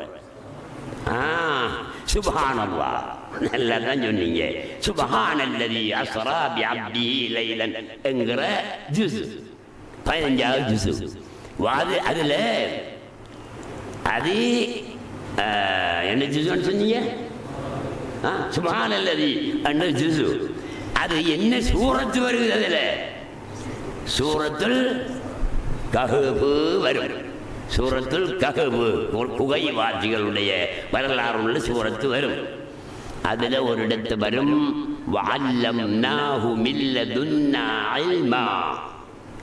சுப்ஹானல்லாஹ், நல்லா தான் சொன்னீங்க. சுப்ஹானல்லதி அஸ்ரா பிஅப்திஹி லைலன் என்கிற ஜுஸ் 15வது ஜுஸ். அதுல அது என்ன ஜுஸ்ன்னு சொன்னீங்க? சுப்ஹானல்லதி என்ற ஜுஸ். அது என்ன சூரத்து வருது? அதுல சூரத்துல் கஹ்ஃப் வரும். சூரத்துல் கஹ்ஃப் குகைவாசிகளுடைய வரலாறு உள்ள சூரத்து வரும். அதுல ஒரு இடத்து வரும், வஅல்லம்னாஹு மின் லதுன்னா இல்மா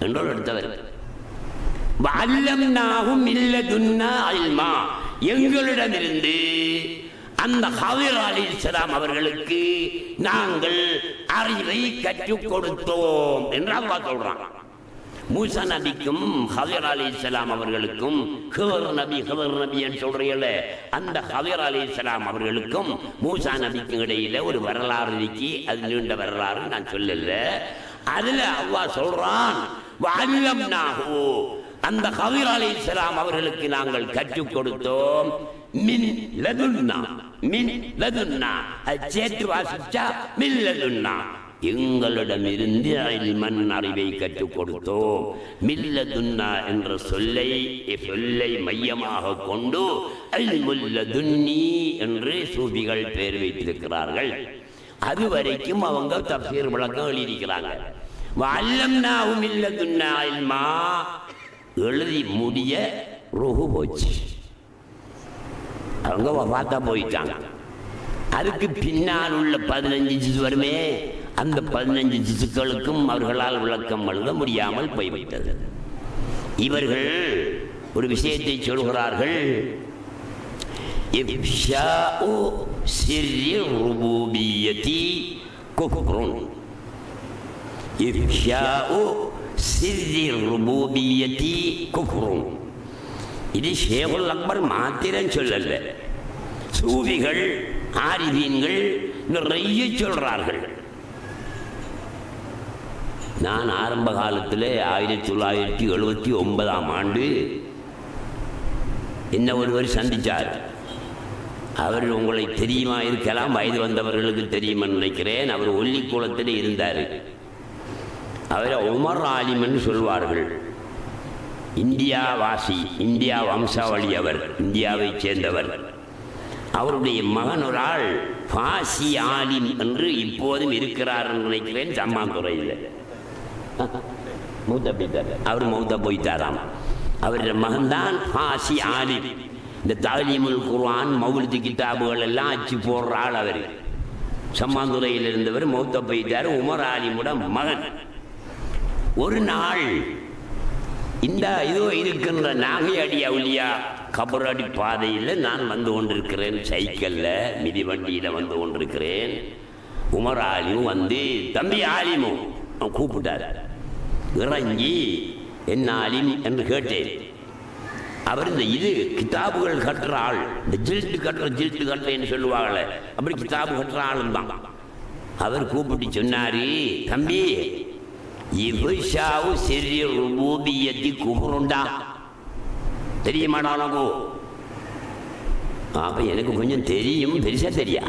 என்ற ஒரு இடத்து வரும். வஅல்லம்னாஹு மின் லதுன்னா இல்மா, எங்களிடமிருந்து அந்த ஹதீர் அலைஹிஸ்ஸலாம் அவர்களுக்கு நாங்கள் அறிவை கற்றுக் கொடுத்தோம் என்று அல்லாஹ் சொல்றான். மூசா நபிக்கும் ஹதீர் அலைஹிஸ்ஸலாம் அவர்களுக்கும் ஹிதர் நபி என்று சொல்றீங்கள, அந்த ஹதீர் அலைஹிஸ்ஸலாம் அவர்களுக்கும் மூசா நபிக்கும் இடையில ஒரு வரலாறு இருக்கு. அது நீண்ட வரலாறு, நான் சொல்லல. அதுல அல்லாஹ் சொல்றான், வஅல்லம்னாஹு, அந்த ஹதீர் அலைஹிஸ்ஸலாம் அவர்களுக்கு நாங்கள் கற்றுக் கொடுத்தோம். மின் லதுன்னா, மின் லதுன்னா, அது சேர்த்து வாசிச்சா மின் லதுன்னா, எங்களிடமிருந்து இல்மன் அறிவை கற்றுக் கொடுத்தோம். மில்லதுன்னா என்ற சொல்லை மையமாக கொண்டு இல்முல் லதுன்னி என்று சூஃபிகள் பெயர் வைத்திருக்கிறார்கள். அது வரைக்கும் அவங்க தஃசீர் விளக்கம் எழுதியிருக்கிறாங்க. வஅல்லம்னாஹு மின் லதுன்னா இல்மா எழுதி முடிய ரூஹு போச்சு, அவங்க வஃபாத்தா போயிட்டாங்க. அதுக்கு பின்னால் உள்ள 15 ஜுஸ் வருமே, அந்த 15 ஜுசுக்களுக்கும் அவர்களால் விளக்கம் எழுத முடியாமல் போய்விட்டது. இவர்கள் ஒரு விஷயத்தை சொல்கிறார்கள், இஃஷாஉ சிர்ரி ருபூபிய்யதி குஃப்ருன். இஃஷாஉ சிர்ரி ருபூபிய்யதி குஃப்ருன். இது ஷேகுல் அக்பர் மாத்திரம் சொல்லல, சூஃபிகள் ஆரிஃபீன்கள் நிறைய சொல்றார்கள். நான் ஆரம்ப காலத்தில் 1979ஆம் ஆண்டு என்ன ஒருவர் சந்தித்தார். அவர் உங்களை தெரியுமா இருக்கலாம், வயது வந்தவர்களுக்கு தெரியுமா நினைக்கிறேன். அவர் ஒல்லிக்குளத்தில் இருந்தார். அவரை உமர் ஆலிம் என்று சொல்வார்கள். இந்தியா வாசி, இந்தியா வம்சாவளி, அவர் இந்தியாவை சேர்ந்தவர். அவருடைய மகன் ஒரு ஆள் பாசி ஆலிம் என்று இப்போதும் இருக்கிறார் என்று நினைக்கிறேன். சம்மாந்துறையில் மூத்த போயிட்டார். அவர் மூத்த போயிட்டாராம். அவருடைய மகன்தான் பாசி ஆலிம். இந்த தாலீமுல் குர்ஆன் மௌலிது கிதாபுகள் எல்லாம் அச்சு போடுற ஆள். அவர் சம்மாந்துறையில் இருந்தவர் மூத்த போயிட்டார். உமர் ஆலிமுட மகன். ஒரு நாள் இந்த இதோ இருக்கின்ற நாகையடி அவுலியா கபரடி பாதையில் நான் வந்து கொண்டிருக்கிறேன். சைக்கிளில் மிதிவண்டியில் வந்து கொண்டிருக்கிறேன். உமர் ஆலிமும் வந்து தம்பி ஆலிமும் கூப்பிட்டார். இறங்கி என்ன ஆலிம் என்று கேட்டேன். அவர் இந்த இது கிதாபுகள் கட்டுற ஆள், இந்த ஜில்ட்டு கட்டுறேன்னு சொல்லுவாங்களே, அப்படி கிதாபு கட்டுற ஆளும் தான். அவர் கூப்பிட்டு சொன்னாரு, தம்பி இவ்ஷாவு சிறிய ருபூபியத்தி குஃப்ருண்டா தெரியுமாடா உனக்கு? அப்ப எனக்கு கொஞ்சம் தெரியும், பெருசா தெரியா,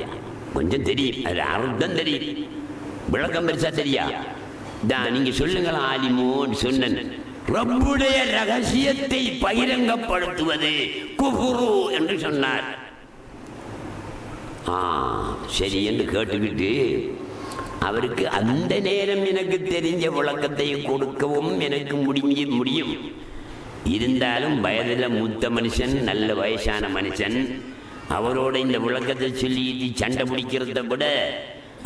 கொஞ்சம் தெரியும், அது அர்த்தம் தெரியும், விளக்கம் பெருசா தெரியா. நீங்க சொல்லுங்களா ஆலிமோன்னு சொன்னேன். ரப்புடைய ரகசியத்தை பகிரங்கப்படுத்துவது குஃப்ரு என்று சொன்னார். சரி என்று கேட்டுக்கிட்டு அவருக்கு அந்த நேரம் எனக்கு தெரிஞ்ச விளக்கத்தை கொடுக்கவும் எனக்கு முடியும். இருந்தாலும் வயதில் மூத்த மனுஷன், நல்ல வயசான மனுஷன், அவரோட இந்த விளக்கத்தை சொல்லிட்டு சண்டை பிடிக்கிறத விட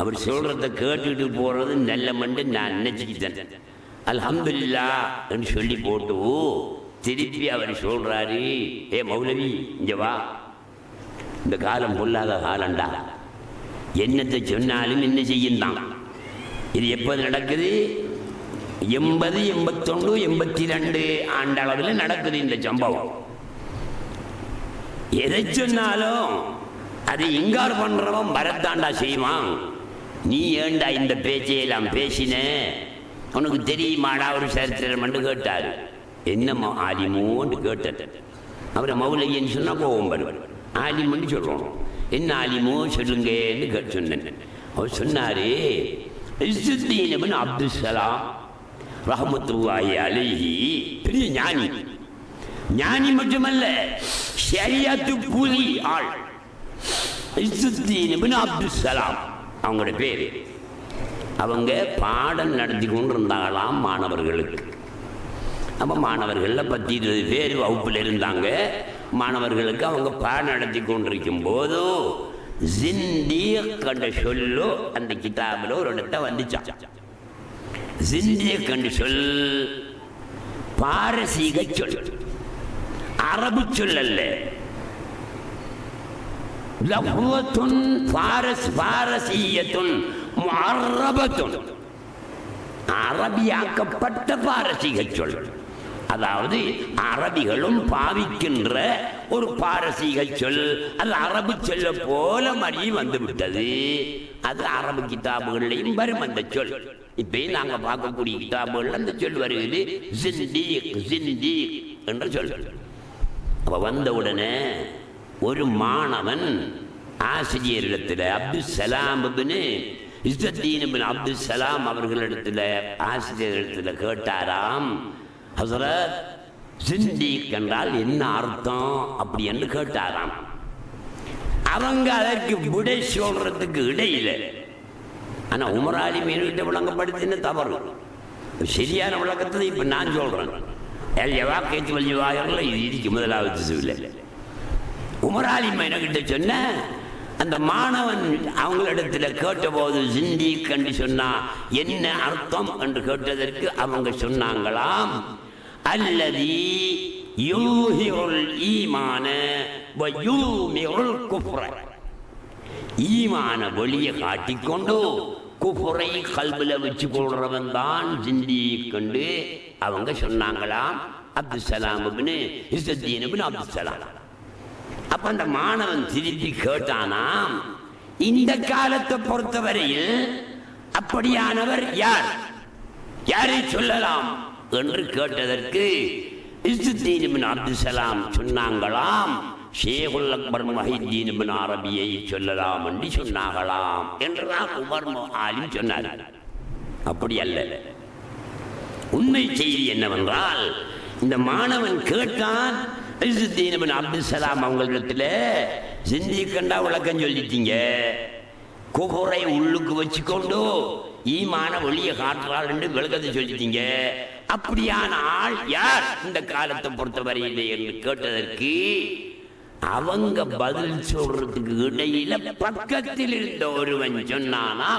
அவர் சொல்றத கேட்டுட்டு போறது நல்ல மண்டு நான் நினைச்சுக்கிட்டேன். அல்ஹம்துலில்லாஹ் என்று சொல்லி போட்டு திருப்பி அவர் சொல்றாரு, ஏ மௌலவி இங்க வா, இந்த காலம் பொல்லாத காலண்டா, என்னத்தை சொன்னாலும் என்ன செய்யும். இது எப்போது நடக்குது? 80, 81, 82 ஆண்டளவில் நடக்குது இந்த சம்பவம். எதை சொன்னாலும் அது இங்கார் பண்றவன் வரத்தாண்டா செய்வான். நீ ஏண்டா இந்த பேச்சையெல்லாம் பேசின, உனக்கு தெரியுமாடா ஒரு சரித்திரம் என்று கேட்டாரு. என்ன ஆலிமோன்னு கேட்ட. அவரை மௌலவின்னு சொன்னா கோபம் வரும். ஆலிமன்னு சொல்றோம். என்ன ஆலிமோ சொல்லுங்கன்னு சொன்னேன். அவர் சொன்னாரு, இஸ்ஸுத்தீன் இப்னு அப்துல் ஸலாம் ரஹ்மத்துல்லாஹி அலைஹி பெரிய ஞானி. ஞானி மட்டுமல்ல, ஷரியத்து புலி ஆள். இஸ்ஸுத்தீன் இப்னு அப்துல் ஸலாம் அவங்களோட பேரு. அவங்க பாடம் நடத்தி கொண்டு இருந்தாங்களாம் மாணவர்களுக்கு. அப்போ மாணவர்களில் 10-20 பேர் வகுப்பில் இருந்தாங்க. மாணவர்களுக்கு அவங்க பாடம் நடத்தி கொண்டிருக்கும் போது ஜிந்தீக் என்ற சொல்லு அந்த கிதாபில் ஒரு இடத்த வந்துச்சான். ஜிந்தீக் என்ற சொல் பாரசீக சொல், அரபு சொல் அல்ல. லஃபத்துன் பாரசீயத்துன் முஅர்ரபத்துன், அரபியாக்கப்பட்ட பாரசீக சொல். அதாவது அரபிகளும் பாவிக்கின்ற ஒரு பாரசீக சொல். அது அரபு சொல்ல போல மறி வந்து விட்டது. அது அரபு கிதாபுகளையும் வரும் அந்த சொல். இப்ப நாங்க பார்க்கக்கூடிய கிதாபுகள் அந்த சொல் வருகிறது, ஜிந்தீக் என்ற சொல். அப்ப வந்த உடனே ஒரு மாணவன் ஆசிரியரிடத்தில் அப்துல் சலாம் இஸ்ஸுத்தீன் இப்னு அப்துல் ஸலாம் அவர்களிடத்தில் ஆசிரியரிடத்தில் கேட்டாராம், ஹஸரத் ஜிந்தீக் என்றால் என்ன அர்த்தம் அப்படி என்று கேட்டாராம். அவங்க அதற்கு விடை சொல்றதுக்கு இடையில, ஆனா உமர் ஆலிம் என்கிட்ட விளங்கப்படுத்தின தவறு. சரியான விளக்கத்தை இப்ப நான் சொல்றேன். இது இருக்கு முதலாவது சொல்ல. உமர் ஆலிம் என்கிட்ட சொன்ன அந்த மாணவன் அவங்களிடத்துல கேட்ட போது ஜிந்தீக் என்று சொன்னா என்ன அர்த்தம் என்று கேட்டதற்கு அவங்க சொன்னாங்களாம், அல்லதி யூஹிருல் ஈமான வ யூமிருல் குஃப்ர, ஈமான வெளியே காட்டிக்கொண்டு குஃப்ரை கல்பில வச்சு கொள்றவன் தான் ஜிந்தீக் என்று அவங்க சொன்னாங்களாம். அப்துல் சலாம் இப்னு இஸ்ஸுத்தீன் இப்னு அப்துல் சலாம். அப்ப அந்த மாணவன் திருப்பி கேட்டானாம், இந்த காலத்தை பொறுத்தவரையில் அப்படியானவர் யார், யாரை சொல்லலாம் என்று கேட்டதற்கு இஸ்ஸுத்தீன் இப்னு அப்துல் சலாம் சொன்னாங்களாம், ஷேகுல் அக்பர் முஹித்தீன் இப்னு அரபியை சொல்லலாம் என்று சொன்னாங்களாம் என்றுதான் உமர் ஆலிம் சொன்னார். அப்படி அல்ல. உண்மை செய்தி என்னவென்றால், இந்த மாணவன் கேட்டான், இஸ்ஸுத்தீன் இப்னு அப்துல் ஸலாம் அவங்களிடத்துல சிந்திக்கண்டா விளக்கம் சொல்லிட்டீங்க, குஃபரை உள்ளுக்கு வச்சுக்கொண்டு ஈமான வெளியே காட்டுறாள் என்று விளக்கத்தை சொல்லிட்டீங்க. அப்படியான ஆள் யார் இந்த காலத்தை பொறுத்தவரையிலே என்று கேட்டதற்கு அவங்க பதில் சொல்றதுக்கு இடையில பக்கத்தில் இருந்த ஒருவன் சொன்னானா,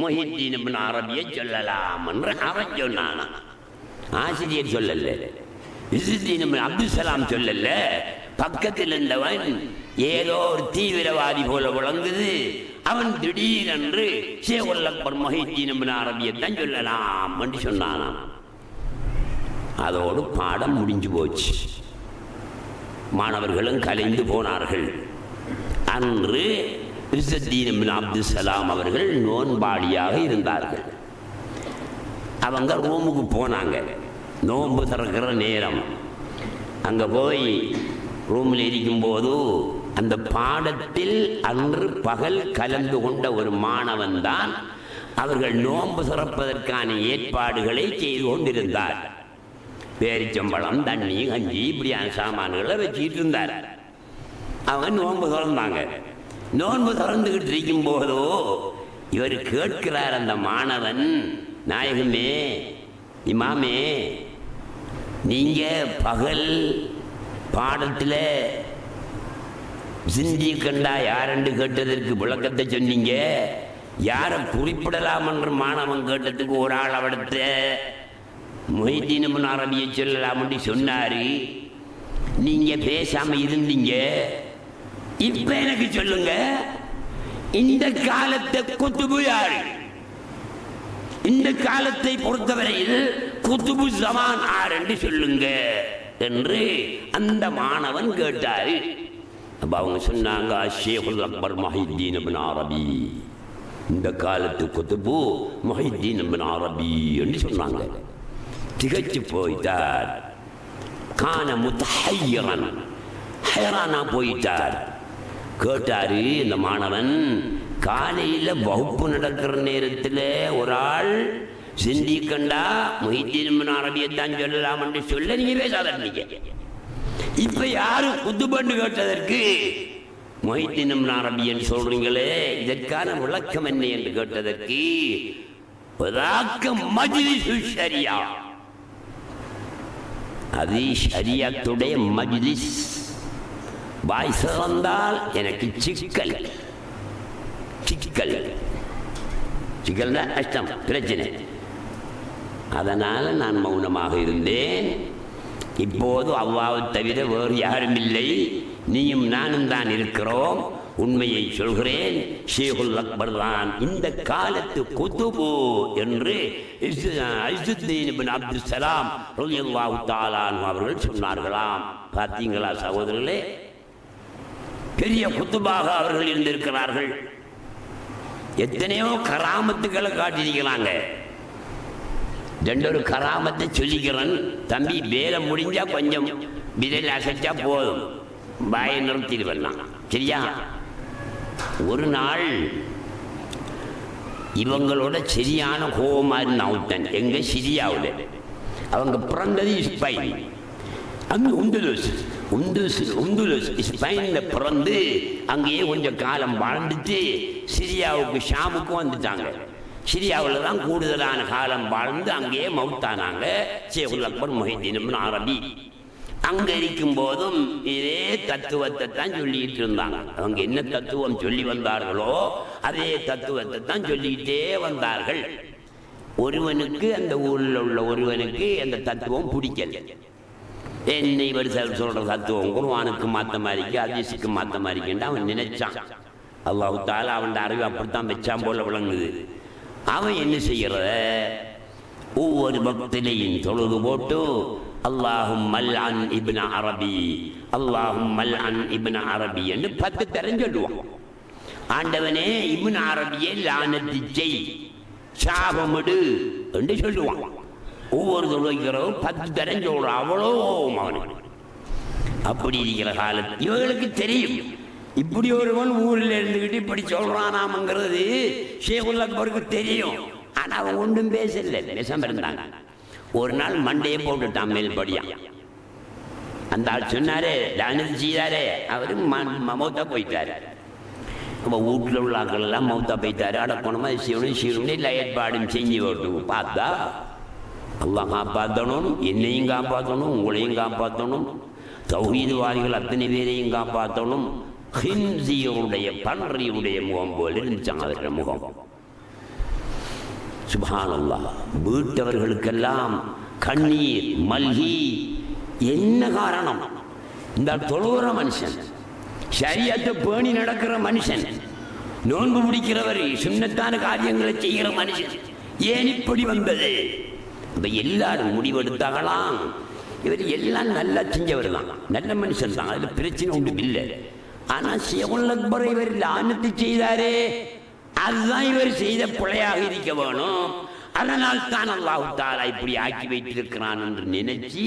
முஹித்தீன் இப்னு அரபியை சொல்லலாம் என்று அவன் சொன்னானா. ஆசிரியர் சொல்லல, இஸ்ஸுத்தீன் இப்னு அப்துல் ஸலாம் சொல்லல. பக்கத்தில் இருந்தவன் ஏதோ ஒரு தீவிரவாதி போல விளங்குது, அவன் திடீரென்று ஷேகுல் அக்பர் முஹித்தீன் இப்னு அரபியைத்தான் சொல்லலாம் என்று சொன்னானாம். அதோடு பாடம் முடிஞ்சு போச்சு. மாணவர்களும் கலைந்து போனார்கள். அன்று இஸ்ஸுத்தீன் இப்னு அப்துல் ஸலாம் அவர்கள் நோன்பாளியாக இருந்தார்கள். அவங்க ரூமுக்கு போனாங்க. நோன்பு திறக்கிற நேரம். அங்கே போய் ரூமில் இருக்கும்போது அந்த பாடத்தில் அன்று பகல் கலந்து கொண்ட ஒரு மாணவன் தான் அவர்கள் நோன்பு திறப்பதற்கான ஏற்பாடுகளை செய்து கொண்டிருந்தார். பேரிச்சம்பழம், தண்ணி, கஞ்சி இப்படியான சாமான்களை வச்சுக்கிட்டு இருந்தார். அவங்க நோன்பு திறந்தாங்க. நோன்பு திறந்துகிட்டு இருக்கும் போதோ இவர் கேட்கிறார், அந்த மாணவன், நாயகமே, இமாமே, நீங்க பகல் பாடத்தில் சிந்தி கண்டா யாரென்று கேட்டதற்கு விளக்கத்தை சொன்னீங்க, யாரை குறிப்பிடலாம் என்று மாணவன் கேட்டதுக்கு ஒரு ஆள் அவடத்த முஹித்தீன் இப்னு அரபியை சொல்லலாம் என்று சொன்னாரு. நீங்க பேசாம இருந்தீங்க. இப்ப எனக்கு சொல்லுங்க, இந்த காலத்தை குத்துபு யாரு? இந்த காலத்தை பொறுத்தவரையில் குத்துபு ஜமான் ஆர் என்று சொல்லுங்க என்று அந்த மாணவன் கேட்டாரு. அப்ப அவங்க சொன்னாங்க, ஷேகுல் அக்பர் முஹித்தீன் இப்னு அரபி, இந்த காலத்து குத்துபு முஹித்தீன் இப்னு அரபி என்று சொன்னாங்க. திகச்சு போயிட்டார். கான முத்தஹய்யிரன், ஹைரானா போயிட்டார். கேட்டாரு இந்த மாணவன், காலையில் வகுப்பு நடக்கிற நேரத்தில் ஒரு ஆள் சிந்திக்கண்டா முஹித்தீன் இப்னு அரபியைத்தான் சொல்லலாம் என்று சொல்ல நீங்க பேசாதீங்க. இப்ப யாரு குத்துபண்டு கேட்டதற்கு முஹித்தீன் இப்னு அரபின்னு சொல்றீங்களே, இதற்கான விளக்கம் என்ன என்று கேட்டதற்கு மஜ்லிஸு ஷரியா, அது ஷரியத்துடைய மஜ்லிஸ். வாய் சிறந்தால் எனக்கு சிக்கல், சிக்கல் சிக்கல்னா கஷ்டம், பிரச்சனை. அதனால நான் மௌனமாக இருந்தேன். இப்போது அல்லாஹ்வை தவிர வேறு யாரும் இல்லை, நீயும் நானும் தான் இருக்கிறோம். உண்மையை சொல்கிறேன், ஷேகுல் அக்பர் தான் இந்த காலத்து குதுபு என்று இஸ்ஸுத்தீன் இப்னு அப்துல் ஸலாம் ரலியல்லாஹு தஆலா அன்ஹு அவர்கள் சொன்னார்களாம். பார்த்தீங்களா சகோதரர்களே, பெரிய குத்துபாக அவர்கள் இருந்திருக்கிறார்கள். எத்தனையோ கராமத்துக்களை காட்டியிருக்கிறாங்க. ரெண்டொரு கராமத்தை சொல்லிக்கிறேன் தம்பி, வேலை முடிஞ்சா கொஞ்சம் விரல் அசைச்சா போதும், வாயை நிறுத்திடுவேன், சரியா? ஒரு நாள் இவங்களோட சரியான கோபமா இருந்த அவுட்டன் எங்க சிரியாவில். அவங்க பிறந்தது ஸ்பெயின், அங்கே உந்துலுஸ் ஸ்பெயின்ல பிறந்து அங்கேயே கொஞ்சம் காலம் வாழ்ந்துட்டு சிரியாவுக்கு ஷாமுக்கும் வந்துட்டாங்க. சிரியாவில் தான் கூடுதலான காலம் வாழ்ந்து அங்கேயே மவுத்தானாங்க ஷேகுல் அக்பர் முஹித்தீன் இப்னு அரபி. அங்க இருக்கும் போதும் இதே தத்துவத்தை தான் சொல்லிட்டு இருந்தாங்க. அவங்க என்ன தத்துவம் சொல்லி வந்தார்களோ அதே தத்துவத்தை தான் சொல்லிக்கிட்டே வந்தார்கள். ஒருவனுக்கு, அந்த ஊரில் உள்ள ஒருவனுக்கு அந்த தத்துவம் பிடிக்கல. என்னை இவர் சொல்ற தத்துவம் குர்ஆனுக்கு மாத்த மாதிரிக்கு, ஹதீஸுக்கு மாத்த மாதிரிக்குன்னு அவன் நினைச்சான். அல்லாஹ் தஆலா அவன் அறிவு அப்படித்தான் வச்சான் போல விளங்குது. அவன் என்ன செய்யறத, ஒவ்வொரு பக்திலையும் தொழுது போட்டு அல்லாஹும் மல்அன் இப்னு அரபி, அல்லாஹும் மல்அன் இப்னு அரபி என்று 10 தரம் சொல்லுவான். ஆண்டவனே இப்னு அரபியை லானத்து செய், சாபமிடு என்று சொல்லுவான். ஒவ்வொரு தொழுகிறவரும் 10 தரம் சொல்றான். அவ்வளோ அவன் அப்படி இருக்கிற காலத்தில் இவர்களுக்கு தெரியும், இப்படி ஒருவன் ஊரில் இருந்துகிட்டு இப்படி சொல்றானாம்ங்கிறது ஷேகுல் அக்பருக்கு தெரியும். ஆனா அவன் ஒன்றும் பேசல, பேசாம இருந்தாங்க. ஒரு நாள் மண்டையை போட்டுட்டான் மேல்படியா. அந்த ஆள் சொன்னாரே தானது செய்தாரே அவரு மௌத்தா போயிட்டாரு. அப்போ வீட்டில் உள்ள ஆக்கள் எல்லாம் மௌத்தா போயிட்டாரு. அடக்கணுமா சிவனும் இல்லை ஏற்பாடும் செஞ்சு போட்டு பார்த்தா அல்லாஹ் காப்பாற்றணும், என்னையும் காப்பாற்றணும், உங்களையும் காப்பாற்றணும், தௌஹீதுவாதிகள் அத்தனை பேரையும் காப்பாற்றணும். ஹின்சியுடைய பன்றியுடைய முகம் போல இருந்துச்சாங்க அவருடைய முகம். சுப்ஹானல்லாஹ். வீட்டவர்களுக்கெல்லாம் கண்ணீர் மல்கி. என்ன காரணம்? இந்த தொழுகிற மனுஷன், ஷரியத்தை பேணி நடக்கிற மனுஷன், நோன்பு முடிக்கிறவர், சுன்னத்தான காரியங்களை செய்கிற மனுஷன், ஏன் இப்படி வந்தது? இப்போ எல்லாரும் முடிவெடுத்தாங்களாம் இவர் எல்லாம் நல்லா செஞ்சவர் தான், நல்ல மனுஷன் தான், அதில் பிரச்சனை ஒன்றும் இல்லை. ஆனால் ஷேகுல் அக்பர் இவர் லானத்து செய்தாரே, அதுதான் இவர் செய்த பிழையாக இருக்க வேணும். அதனால் தான் அல்லாஹ் தஆலா இப்படி ஆக்கி வைத்திருக்கிறான் என்று நினைச்சு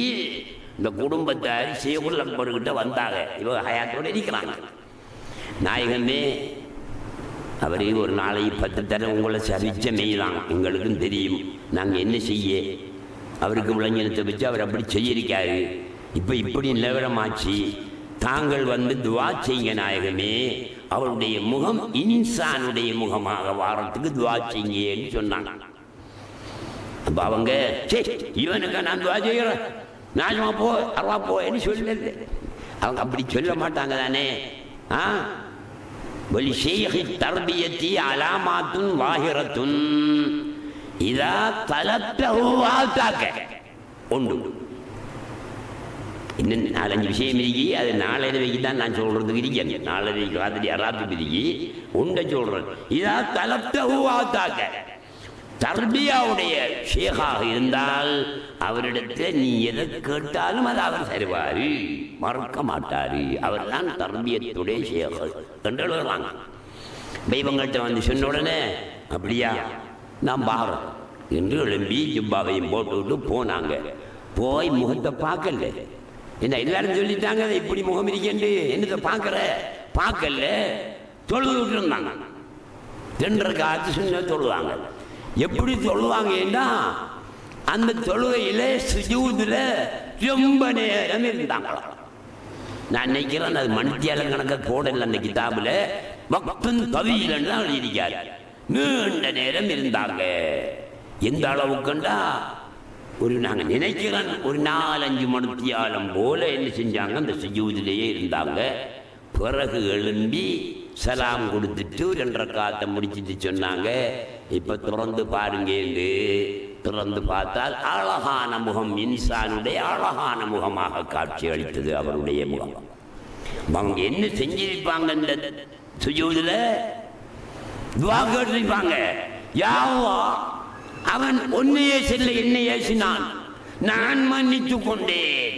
இந்த குடும்பத்தார் ஷேகுல் அக்பர் கிட்ட வந்தாங்க. இவங்க ஹயாத்தோடு இருக்கிறாங்க. நாயகமே, அவரே ஒரு நாளைக்கு 10 தடவை உங்களை சரிச்ச மெய்தான், எங்களுக்கும் தெரியும், நாங்கள் என்ன செய்ய? அவருக்கு விளங்கினத்தை வச்சு அவர் அப்படி செய்யிருக்காரு. இப்போ இப்படி நிலவரமாச்சு, தாங்கள் வந்து துவா செய்யுங்க நாயகமே, அவருடைய முகம் இன்சானுடைய முகமாக வாரத்துக்கு துவா செய்யுங்கன்னு சொன்னாங்க. அப்போ அவங்க இவனுக்கு நான் துவா செய்கிறேன், நாஜமா போ அருவா போன்னு சொல்லல. அவங்க அப்படி சொல்ல மாட்டாங்க தானே. وَلِشَيْخِ التَّرْبِيَةِ عَلَامَاتٌ ظَاهِرَةٌ إِذَا طَلَبْتَهُ آتَاكَ. உண்டு. இன்னும் 4-5 விஷயம் இருக்கி, அது நாளைக்கு தான் நான் சொல்றதுக்கு இருக்கேன். நாளைக்கு ராத்திரி அராத்து இருக்கி உண்டை சொல்றேன். இதா தலப்தஹு ஆத்தாக்க. தர்பியாவுடைய ஷேகாக இருந்தால் அவரிடத்தில் நீ எதை கேட்டாலும் அதை அவர் தருவாரு, மறக்க மாட்டாரு. அவர் தான் தர்பியத்துடைய ஷேக் என்று எழுதுறாங்க. தெய்வங்கள்ட்ட வந்து சொன்ன உடனே அப்படியா நான் பாரேன் என்று எழும்பி ஜுப்பாவையும் போட்டு விட்டு போனாங்க. போய் முகத்தை பார்க்கல. என்ன எல்லாரும் சொல்லிட்டாங்க இப்படி முகம் இருக்கேன், என்னத்தை பார்க்கல தொழுது விட்டு இருந்தாங்க. 2 ரக்காத்து சொன்ன தொழுவாங்க. எப்படி தொழுவாங்கன்னா அந்த தொழுகையில சுஜூதுல ரொம்ப நேரம் இருந்தாங்களாம். நான் நினைக்கிறேன் அது மணித்தியால கணக்க போடல அந்த கிதாபுல, வக்துன் தவீலன்னு தான் எழுதியிருக்காரு. நீண்ட நேரம் இருந்தாங்க. எந்த அளவுக்குண்டா ஒரு நாங்கள் நினைக்கிறோம் ஒரு 4-5 மணித்தியாலம் போல என்ன செஞ்சாங்க, அந்த சுஜூதிலேயே இருந்தாங்க. பிறகு எழும்பி சலாம் கொடுத்துட்டு 2 ரக்காத்தை முடிச்சுட்டு சொன்னாங்க, இப்போ திறந்து பாருங்க. திறந்து பார்த்தால் அழகான முகம், இன்சானுடைய அழகான முகமாக காட்சி அளித்தது அவருடைய முகம். அவங்க என்ன செஞ்சிருப்பாங்க, இந்த சுஜூதுல துவா கேட்டிருப்பாங்க. யா அல்லாஹ், அவன் உன்னையே செல்ல என்னை ஏசினான், நான் மன்னித்துக் கொண்டேன்,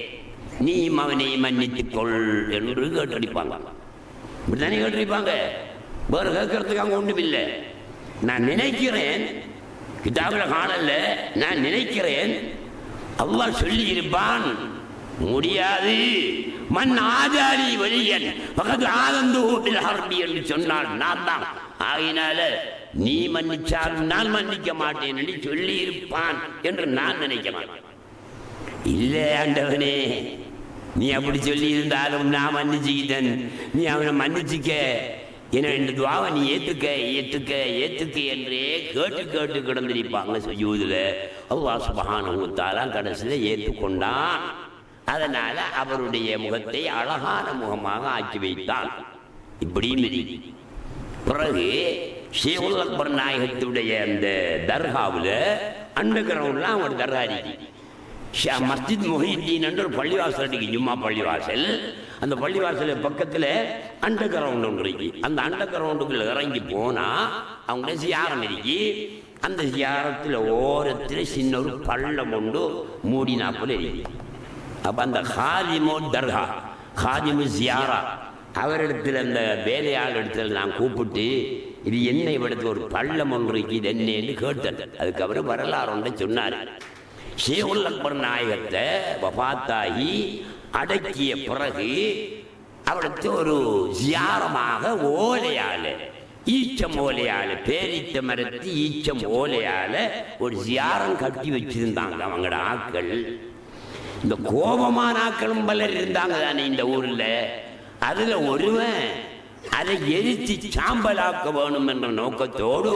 நீ அவனை மன்னித்துக் கொள் என்று கேட்டடிப்பாங்க. இப்படித்தானே கேட்டிருப்பாங்க. வேறு கேட்கறதுக்கு அங்கே ஒன்றும் இல்லை. நான் நினைக்கிறேன், கிதாபில் காணல, நான் நினைக்கிறேன் அல்லாஹ் சொல்லி இருப்பான், முடியாது, மண் ஆதாரி வழியன் பக்கத்து ஆனந்து ஊட்டில் ஹர்பி என்று சொன்னான் நான் தான். ஆகினால நீ மன்னிச்சாலும் நான் மன்னிக்க மாட்டேன் என்று சொல்லி இருப்பான் என்று நான் நினைக்கிறேன். இல்லை ஆண்டவனே, நீ அப்படி சொல்லி இருந்தாலும் நான் மன்னிச்சுக்கிட்டேன், நீ அவனை மன்னிச்சுக்க, ஏன்னா இந்த துவாவை நீ ஏத்துக்க என்றே கேட்டு கிடந்திருப்பாங்க சுஜூதுல. அல்லாஹ் சுப்ஹானஹு வ தஆலா கடைசியில் ஏற்றுக்கொண்டான். அதனால அவருடைய முகத்தை அழகான முகமாக ஆக்கி வைத்தான். இப்படியும் இருக்கு. பிறகு ஷேகுல் அக்பர் நாயகத்துடைய அந்த தர்காவில் அண்டர் கிரவுண்ட்லாம் ஒரு தர்கா இருக்கு. மஸ்ஜித் முஹிதீன் என்ற ஒரு பள்ளிவாசல் இருக்கு, ஜும்மா பள்ளிவாசல். அந்த பள்ளிவாசல் பக்கத்தில் அண்டர் கிரவுண்ட் ஒன்று இருக்கு. அந்த அண்டர் கிரவுண்டுக்குள்ள இறங்கி போனா அவங்க சியாரம் இருக்கு. அந்த சியாரத்தில் ஓரத்தில் சின்ன ஒரு பள்ளம் ஒன்று மூடினாப்புல இருக்கு. அப்போ அந்த ஹாஜிமோ தர்கா, ஹாஜிமு சியாரா, அவரிடத்தில் அந்த வேலையாள் இடத்துல நான் கூப்பிட்டு, இது என்ன இவிடத்தில் ஒரு பள்ளம் ஒன்று இருக்கு, இது என்னன்னு கேட்டேன். அதுக்கு அவர் வரலாறு ஒன்றை சொன்னார். ஷேகுல் அக்பர் நாயகத்தை வஃபாத்தாகி அடக்கிய பிறகு அவருக்கு ஒரு ஜியாரமாக ஓலையால, ஈச்சம் ஓலையால, பேரித்த மரத்து ஈச்சம் ஓலையால ஒரு ஜியாரம் கட்டி வச்சிருந்தாங்க அவங்களோட ஆட்கள். இந்த கோபமான ஆக்களும் பலர் இருந்தாங்க தானே இந்த ஊரில். அதில் ஒருவன் அதை எரித்து சாம்பலாக்க வேணும் என்ற நோக்கத்தோடு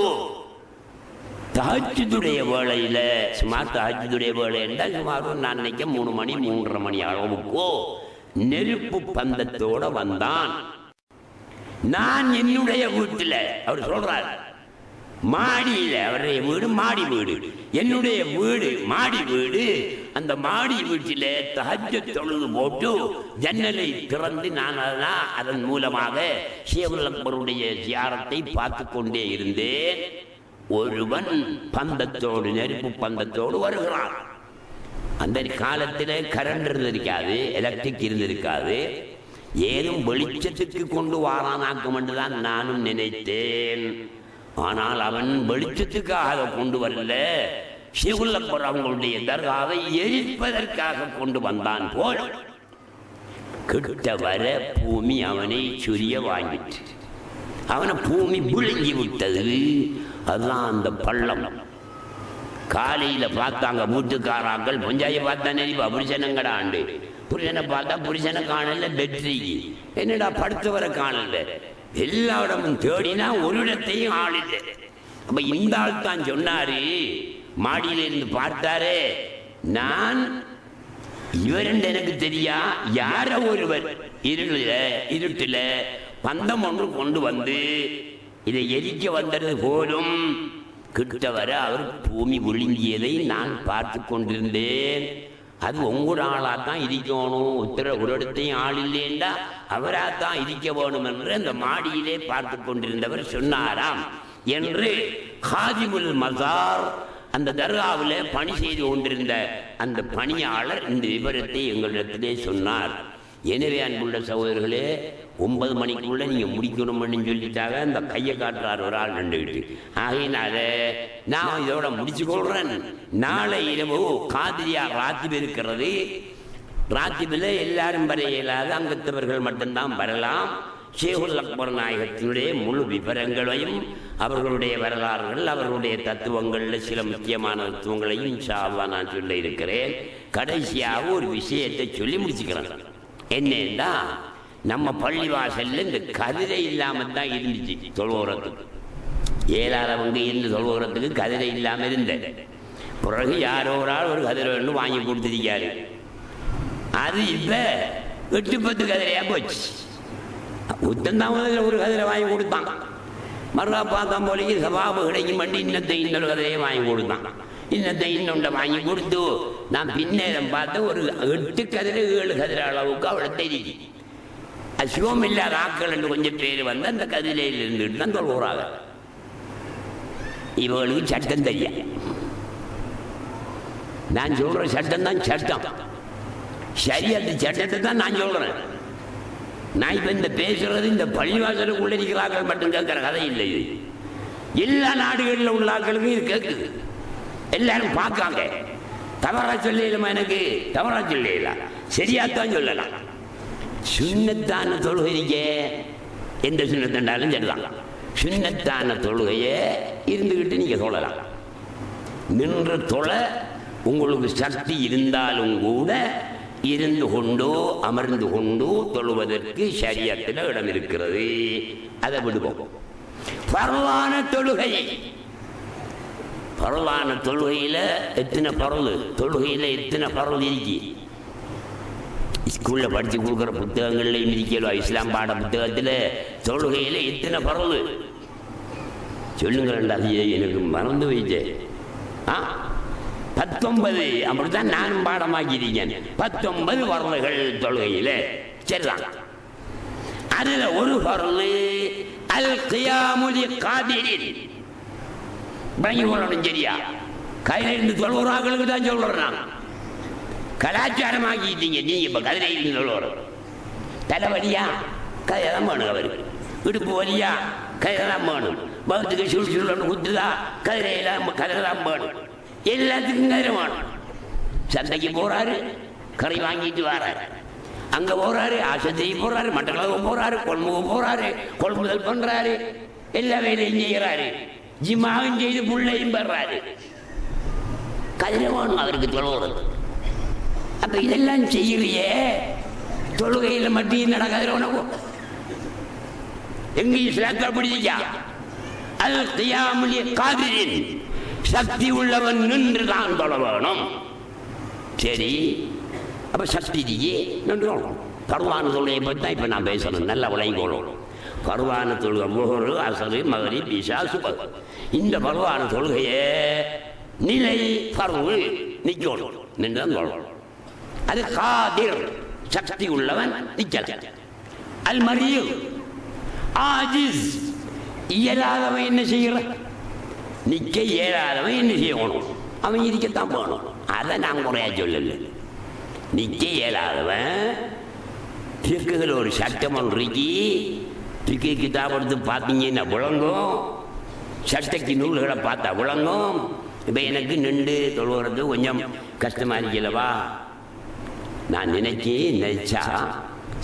தஹஜ்ஜுடைய வேளையில், சுமார் தஹஜ்ஜுடைய வேலை என்றால் சுமார் நான் நினைக்க 3 மணி 3:30 மணி அளவுக்கோ நெருப்பு பந்தத்தோடு வந்தான். நான் என்னுடைய வீட்டில், அவர் சொல்றார் மாடியில், அவருடைய வீடு மாடி வீடு, என்னுடைய வீடு மாடி வீடு. அந்த மாடி வீட்டில் தஹஜ்ஜத் தொழுது போட்டு ஜன்னலை திறந்து நான் அதன் மூலமாக ஷேகுல் அக்பருடைய ஜியாரத்தை பார்த்து கொண்டே இருந்தேன். ஒருவன் பந்தத்தோடு, நெருப்பு பந்தத்தோடு வருகிறான். அந்த காலத்தில் கரண்ட் இருந்திருக்காது, எலக்ட்ரிக் இருந்திருக்காது. ஏதும் வெளிச்சத்துக்கு கொண்டு வாரானாக்கும் என்றுதான் நானும் நினைத்தேன். ஆனால் அவன் வெளிச்சத்துக்காக கொண்டு வரல, ஷேகுல் அக்பர் அவங்களுடைய தர்காவை எரிப்பதற்காக கொண்டு வந்தான் போல். கிட்ட வர பூமி அவனை சுரிய வாங்கிட்டு, அவனை பூமி விழுங்கி விட்டது. அதுதான் அந்த பள்ளம். காலையில் பார்த்தாங்க வீட்டுக்காராக்கள், பொஞ்சாயை பார்த்தா நினைப்பா புருஷனங்கடா ஆண்டு, புருஷனை பார்த்தா புருஷனை காணல, பெட்ரிக்கு என்னடா படுத்தவரை காணல, எல்லா இடமும் தேடினா ஒரு இடத்தையும் ஆள் இல்லை. அப்ப இந்த ஆள் தான் சொன்னாரு, மாடியிலிருந்து பார்த்தாரு, நான் இவர் எனக்கு தெரியா, யார ஒருவர் இருட்டுல பந்தம் ஒன்று கொண்டு வந்து இதை எரிக்க வந்தது போலும். கிட்ட வர அவர் பூமி விழுங்கியதை நான் பார்த்து கொண்டிருந்தேன். அது உங்களோட ஆளாத்தான் இருக்கணும், ஒரு இடத்தையும் ஆள் இல்லைண்டா அவராத்தான் இருக்க வேணும் என்று அந்த மாடியிலே பார்த்து கொண்டிருந்தவர் சொன்னாராம் என்று ஹாஜிமுல் மசார், அந்த தர்காவில் பணி செய்து கொண்டிருந்த அந்த பணியாளர் இந்த விவரத்தை எங்களிடத்திலே சொன்னார். எனவே அன்புள்ள சகோதரர்களே, 9 மணிக்குள்ள நீங்க முடிக்கணும்னு சொல்லிட்டாங்க. அந்த கையை காட்டுறார் ஒரு ஆள் நின்றுகிட்டு. ஆகையினால நான் இதோட முடிச்சு கொள்றேன். நாளை இரவு காதிரியா ராத்திப் இருக்கிறது. ராத்திபில் எல்லாரும் வர இயலாது, அங்கத்தவர்கள் மட்டும்தான் வரலாம். ஷேகுல் அக்பர் நாயகத்தினுடைய முழு விவரங்களையும், அவர்களுடைய வரலாறுகள், அவர்களுடைய தத்துவங்களில் சில முக்கியமான தத்துவங்களையும் இன்ஷா அல்லாஹ் நான் சொல்ல இருக்கிறேன். கடைசியாக ஒரு விஷயத்தை சொல்லி முடிச்சுக்கிறேன். என்னன்னா, நம்ம பள்ளி வாசல்ல இந்த கதிரை இல்லாமல் தான் இருந்துச்சு தொழுவுறதுக்கு. ஏழாதவங்க இருந்து தொழுவுறதுக்கு கதிரை இல்லாமல் இருந்த பிறகு யாரோ ஒரு ஆள் ஒரு கதிரை ஒன்று வாங்கி கொடுத்துருக்காரு. அது இப்ப 8-10 கதிரையா போச்சு. உத்தந்தான் ஒரு கதிரை வாங்கி கொடுத்தான். மறுபா பார்த்தா போலிக்கு சபாபு கிடைக்கும் பண்ணி இன்னத்தை இன்னொரு கதிரையை வாங்கி கொடுத்தான். இன்னத்தை இன்னொன்றை வாங்கி கொடுத்து நான் பின்னேரம் பார்த்த ஒரு 8 கதிரை 7 கதிரை அளவுக்கு அவளை தெரிஞ்சு. அது சிவம் இல்லாத ஆக்கள் என்று கொஞ்சம் பேர் வந்து அந்த கதிரையில் இருந்துட்டு தான் சொல்லுறாங்க. இவர்களுக்கு சட்டம் தெரியா. நான் சொல்ற சட்டம் தான் சட்டம், சரி. அந்த சட்டத்தை தான் நான் சொல்றேன். நான் இப்ப இந்த பேசுறது இந்த பள்ளிவாசலுக்குள்ள இருக்கிறார்கள் மட்டும் கேட்கிற கதை இல்லை. இது எல்லா நாடுகளில் உள்ள ஆக்களுக்கும் இது கேட்குது. எல்லாரும் பார்க்காங்க. தவறா சொல்லலாமா? எனக்கு தவறா சொல்லலாம், சரியாத்தான் சொல்லலாம். சுன்னத்தான தொழுகைக்கே எந்த சுண்ணத்தாண்டாலும் சரிதான். சுன்னத்தான தொழுகையை இருந்துகிட்டு நீங்க சொல்லலாம். நின்று தொலை உங்களுக்கு சக்தி இருந்தாலும் கூட இருந்து கொண்டோ அமர்ந்து கொண்டோ தொழுவதற்கு ஷரியத்தில் இடம் இருக்கிறது. அதை விடுவோம். பரவான தொழுகை, பரவான தொழுகையில் எத்தனை பரவு, தொழுகையில் எத்தனை பரவு இருக்கு. ஸ்கூலில் படித்து கொடுக்குற புத்தகங்கள்லையும் இருக்கலோ, இஸ்லாம் பாட புத்தகத்தில் தொழுகையில் எத்தனை பரவு சொல்லுங்கள். அது எனக்கு மறந்து வைச்சே. 19 அப்படித்தான் நானும் பாடமாக்கிறீங்க. 19 பரவுகள் தொழுகையில் சரிதான். அதுல ஒரு பரவு அல் கியாமுல் காதிரின் பங்கி போடணும். சரியா? கையில இருந்து தொழுகிறார்களுக்கு தான் சொல்றேன். கலாச்சாரமாக்கிட்டீங்க நீங்க. இப்ப கதிரை இருந்து சொல்லுவோம். தலை வலியா கதைதான் வேணும், அவருக்கு இடுப்பு வலியா கதைதான் வேணும், பகத்துக்கு சுழ் சுழன்னு குத்துதா கதிரையெல்லாம் கதைதான் வேணும். எல்லாத்துக்கும் கதிரை வேணும். சந்தைக்கு போறாரு, கறி வாங்கிட்டு வராரு, அங்க போறாரு, ஆஸ்பத்திரிக்கு போறாரு, மட்டக்களவு போறாரு, கொள்முதல் போறாரு, கொள்முதல் பண்றாரு, எல்லா வேலையும் செய்யறாரு, ஜிம்மாவும் செய்து புள்ளையும் பெறாரு. கதிரை வேணும் அவருக்கு தொழுவுறது. அப்ப இதெல்லாம் செய்யறியே, தொழுகையில் மட்டும் நடக்காது உனக்கு. எங்க இஸ்லாத்தை பிடிச்சா அல் கியாமுல் காதிரின், சக்தி உள்ளவன் நின்று தான் தொழ வேணும். சரி, அப்ப சக்தி நின்று பருவான தொழுகையை பற்றி தான் இப்ப நான் பேசணும். நல்லா விளங்கிக்கொள்ளும். பருவான தொழுகை முஹரு, அஸ்ர், மக்ரிப், இஷா, சுபஹ். இந்த பருவான தொழுகையே நிலை பருவு நிக்கணும், நின்று தொழணும். அது காதிர், சக்தி உள்ளவன் நிக்கலாம். அல் மரீத், ஆஜிஸ், இயலாதவன் என்ன செய்யற? நிக்க இயலாதவன் என்ன செய்யணும்? அவன் இருக்கத்தான் போகணும். அதை நான் குறையா சொல்லல. நிக்க இயலாதவன் திக்குகள் ஒரு சட்டம் ஒன்று இருக்கி, திக்கு கிதாப் எடுத்து பார்த்தீங்கன்னா விளங்கும், சட்டைக்கு நூல்களை பார்த்தா விளங்கும். இப்போ எனக்கு நின்று தொழுகிறது கொஞ்சம் கஷ்டமாக இருக்கலவா, நான் நினைச்சா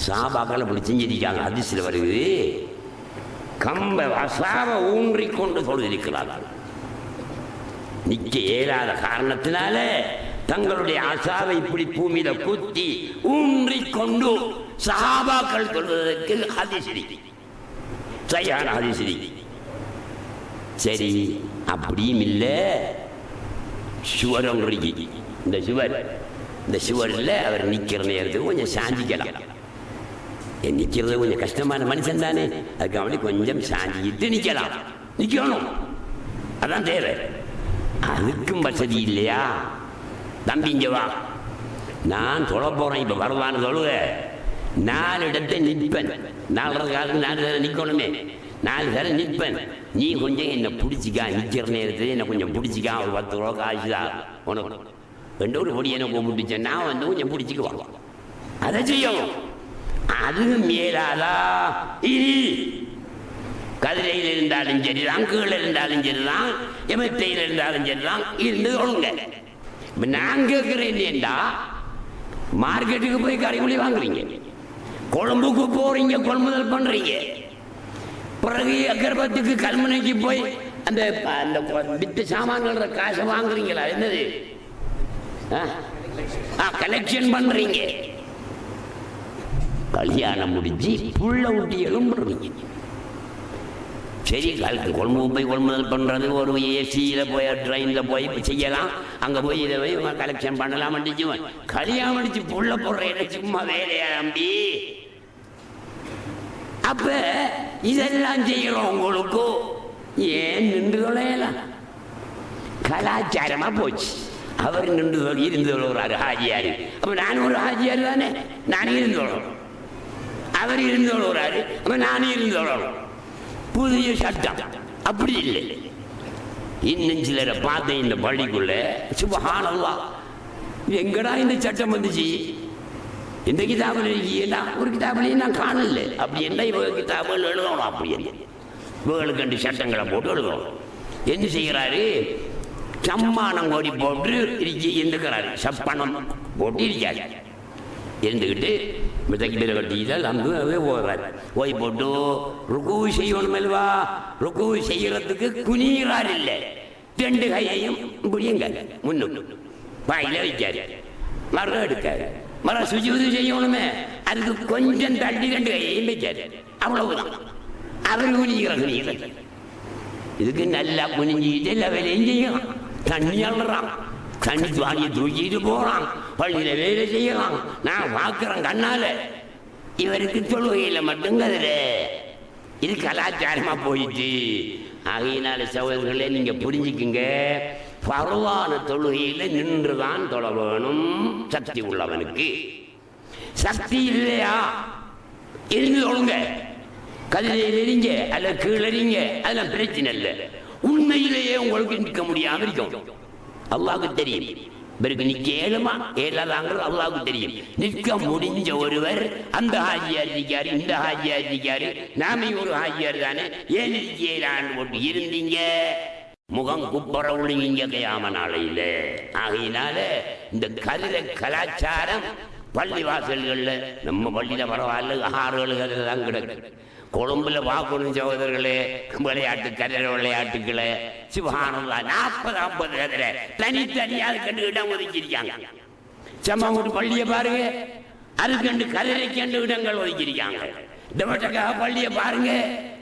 சாபாக்களை அப்படி செஞ்சிருக்காங்க. அதிசயில் வருது, கம்ப அசாவை ஊன்றி கொண்டு தொழுதிருக்கிறார்கள். நிக்க இயலாத காரணத்தினால தங்களுடைய அசாவை இப்படி பூமியில குத்தி ஊன்றி கொண்டு சஹாபாக்கள் சொல்வதற்கு ஹதீஸ்ரி, சரியான ஹதீஸ்ரி. சரி, அப்படியும் இல்லை. சுவர் ஒன்று இருக்கு. இந்த சுவரில் அவர் நிற்கிற நேரத்துக்கு கொஞ்சம் சாஞ்சிக்கலாம். நிற்கிறது கொஞ்சம் கஷ்டமான மனுஷன் தானே, அதுக்கு அவனை கொஞ்சம் சாஞ்சிட்டு நிற்கணும். அதான் தேவை. அதுக்கும் வசதி இல்லையா? தம்பிங்க வா, நான் தொழ போறேன். இப்ப வருவான தொழுக 4 இடத்தை நிற்பேன். 4 காலுக்கு 4 தடவை நிற்கணுமே. 4 தடவை நிற்பேன். நீ கொஞ்சம் என்னை பிடிச்சிக்கா, நிற்கிற நேரத்தில் என்னை கொஞ்சம் பிடிச்சிக்கா. ஒரு 10 ரூபா காசுதா உனக்கு 2 பொடி என்னை கூப்பிட்டுச்சேன், நான் வந்து கொஞ்சம் பிடிச்சிக்குவாங்க. அதை செய்யணும். அது மேலாதா? இனி கதிரையில் இருந்தாலும் சரிதான், கீழே இருந்தாலும் சரிதான், எமத்தையில் இருந்தாலும் சரிதான், இருந்து ஒழுங்க. இப்ப நான் கேட்கிறேன், ஏண்டா மார்க்கெட்டுக்கு போய் கறிமொழி வாங்குறீங்க, கொழும்புக்கு போறீங்க, கொள்முதல் பண்றீங்க, பிறகு அக்கரபத்துக்கு கல்முனைக்கு போய் அந்த வித்து சாமான்கள் காசை வாங்குறீங்களா? என்னது கலெக்ஷன் பண்றீங்க. கல்யாணம் முடிஞ்சு புள்ள ஊட்டி எழும்புறீங்க. சரி, கொள்முதல் போய் கொள்முதல் பண்ணுறது ஒரு ஏசியில் போய் ட்ரெயினில் போய் செய்யலாம், அங்கே போய் இதை போய் கலெக்ஷன் பண்ணலாம். கல்யாணம் அடிச்சு புள்ள போடுற சும்மா வேலையா தம்பி? அப்ப இதெல்லாம் செய்யறோம் உங்களுக்கு. ஏன் நின்று தொலையலாம்? கலாச்சாரமா போச்சு. அவர் நின்று இருந்து தொழுகிறாரு ஹாஜியாரு. அப்ப நானும் ஒரு ஹாஜியாரு தானே, நானும் இருந்து தொழணும். அவர் இருந்து தொழுகிறாரு, அப்ப நானும் இருந்து தொழணும். புதிய சட்டம் அப்படி இல்லை. இன்னும் சிலரை பார்த்தேன் இந்த பள்ளிக்குள்ள, சுபஹானல்லாஹ், எங்கடா இந்த சட்டம் வந்துச்சு? இந்த கிதாபில் இருக்கீங்களா? ஒரு கிதாபிலையும் நான் காணல. அப்படி என்ன இவங்க கிதாபில் எழுதணும்? அப்படி இவங்களுக்கு 2 சட்டங்களை போட்டு எழுதணும். என்ன செய்கிறாரு? சம்மானம் கோடி போட்டு இருந்துக்கிறாரு, சப்பனம் போட்டு இருக்காரு. இருந்துக்கிட்டு தக்பீர் கட்டிக்கிட்டால் அங்கே போகிறார். போய் போட்டு ருக்கு செய்யணும் அல்லவா? ருக்கு செய்யறதுக்கு குனிகிறார் இல்லை, 2 கையையும் இப்படியுங்க முன்னும் வாயில வைக்காரு, மர எடுக்காரு. மர சுஜூது செய்யணுமே, அதுக்கு கொஞ்சம் தள்ளி 2 கையையும் வைக்காரு. அவ்வளவுதான். அவர் குனிகிற இதுக்கு நல்லா குனிஞ்சிக்கிட்டு எல்லா வேலையும் செய்யலாம். தண்ணி அள்ளுறான், தண்ணி வாங்கி தூக்கிட்டு போறான், பள்ளியில வேலை செய்யலாம். நான் பார்க்கிறேன் கண்ணால. இவருக்கு தொழுகையில மட்டும் கதிர. இது கலாச்சாரமா போயிட்டு. ஆகையினால சகோதரர்களே, நீங்க புரிஞ்சுக்குங்க, பரவான தொழுகையில நின்றுதான் தொழ வேணும் சக்தி உள்ளவனுக்கு. சக்தி இல்லையா? இருந்து தொழுங்க, கதிரையில் எறிங்க அல்ல கீழறிங்க, அதெல்லாம் பிரச்சனை இல்லை. உண்மையிலேயே உங்களுக்கு நிற்க முடியாம இருக்கும். அல்லாஹ்வுக்கு தெரியும். பிறகு நிற்க ஏழுமா ஏழாதாங்கிறது அல்லாஹ்வுக்கு தெரியும். நிற்க முடிஞ்ச ஒருவர் அந்த ஹாஜியார் இருக்காரு, இந்த ஹாஜியார் இருக்காரு, நாம ஒரு ஹாஜியார் தானே, ஏன் இருக்கலான்னு போட்டு இருந்தீங்க, முகம் குப்பற விடுவீங்க கியாம நாளையில. ஆகையினால இந்த கலாச்சாரம் பள்ளி வாசல்கள்ல, நம்ம பள்ளியில பரவாயில்ல 6 தான் கிடக்கு. கொழும்புல வாக்குறும் சகோதரர்களே, விளையாட்டு கதிர விளையாட்டுக்களை சுபஹானல்லாஹ் 40-50 கதிர தனித்தனியாக கண்டு இடம் ஒதுக்கியிருக்காங்க. சம்மாங்குடி பள்ளியை பாருங்க, அதுக்கண்டு கதிரைக்கண்டு இடங்கள் ஒதுக்கியிருக்காங்க. இந்த வட்டக்காக பள்ளியை பாருங்க,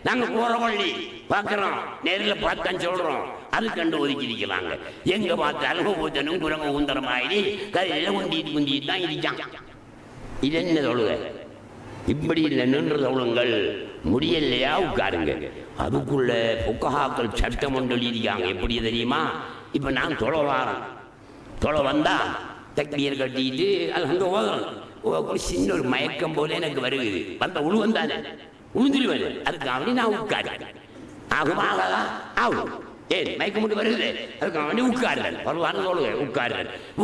நாங்க போற பள்ளி பார்க்கிறோம், நேரில் பார்த்தான் சொல்றோம், அதுக்கண்டு ஒதுக்கியிருக்கிறாங்க. எங்க பார்த்தாலும் ஒவ்வொருத்தனும் குரங்க உந்தரமாயி கதிரையில குந்திட்டு தான் இருக்காங்க. இது என்ன தொழுக? இப்படி இல்லை, நின்று தொழுங்கள், முடியலையா உட்காருங்க. அதுக்குள்ள புக்கஹாக்கள் சட்டம் ஒன்று எழுதியிருக்காங்க. எப்படி தெரியுமா? இப்ப நான் தொலை வந்தா தக்பீர் கட்டிட்டு அது அங்கே ஓதணும். சின்ன ஒரு மயக்கம் போல எனக்கு வருது. வந்த உழுவந்தானே உழுந்துருவேன், அதுக்காக நான் உட்காருறேன். ஆகும் ஆகாதா? ஆகும். ஏன் மயக்கம் மட்டும் வருது? அதுக்காக உட்காருறேன். பரவாயில்ல சொல்லுங்க,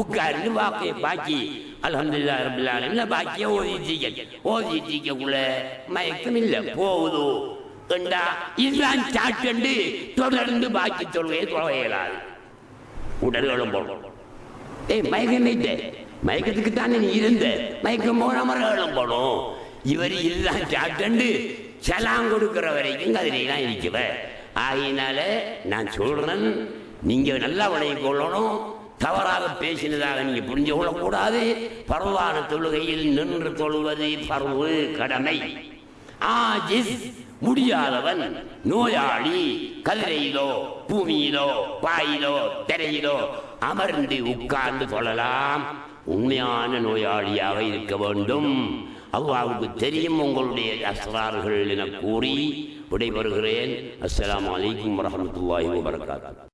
உட்காருன்னு பாக்கி அல்ஹம்துலில்லாஹ் ரப்பில் ஆலமீன் பாக்கிய ஓதிச்சிக்குள்ள மயக்கம் இல்லை போகுது என்றா இதுதான் சாட்டண்டு தொடர்ந்து பாக்கி தொழுகை இயலாது. உடல்களும் போடும். மயக்கம் இல்லை, மயக்கத்துக்கு தானே நீ இருந்த, மயக்கம் போனமர்களும் போடும். இவர் இதுதான் சாட்டண்டு சலாம் கொடுக்கிற வரைக்கும் கதிரையெல்லாம் இருக்கிற. ஆகினால நான் சொல்றேன், நீங்க நல்லா வழங்கி கொள்ளணும். தவறாக பேசினதாக நீங்க புரிஞ்சு கொள்ளக்கூடாது. பரவான தொழுகையில் நின்று தொழுவது பருவு கடமை. ஆஜிஸ் முடியாதவன், நோயாளி கதிரையிலோ பூமியிலோ பாயிலோ திரையிலோ அமர்ந்து உட்கார்ந்து கொள்ளலாம். உண்மையான நோயாளியாக இருக்க வேண்டும். அல்லாஹ்வுக்கு தெரியும் உங்களுடைய அஸ்ரார்கள் என கூறி விடைபெறுகிறேன். அஸ்ஸலாமு அலைக்கும் வரஹ்மத்துல்லாஹி வபரகாத்துஹு.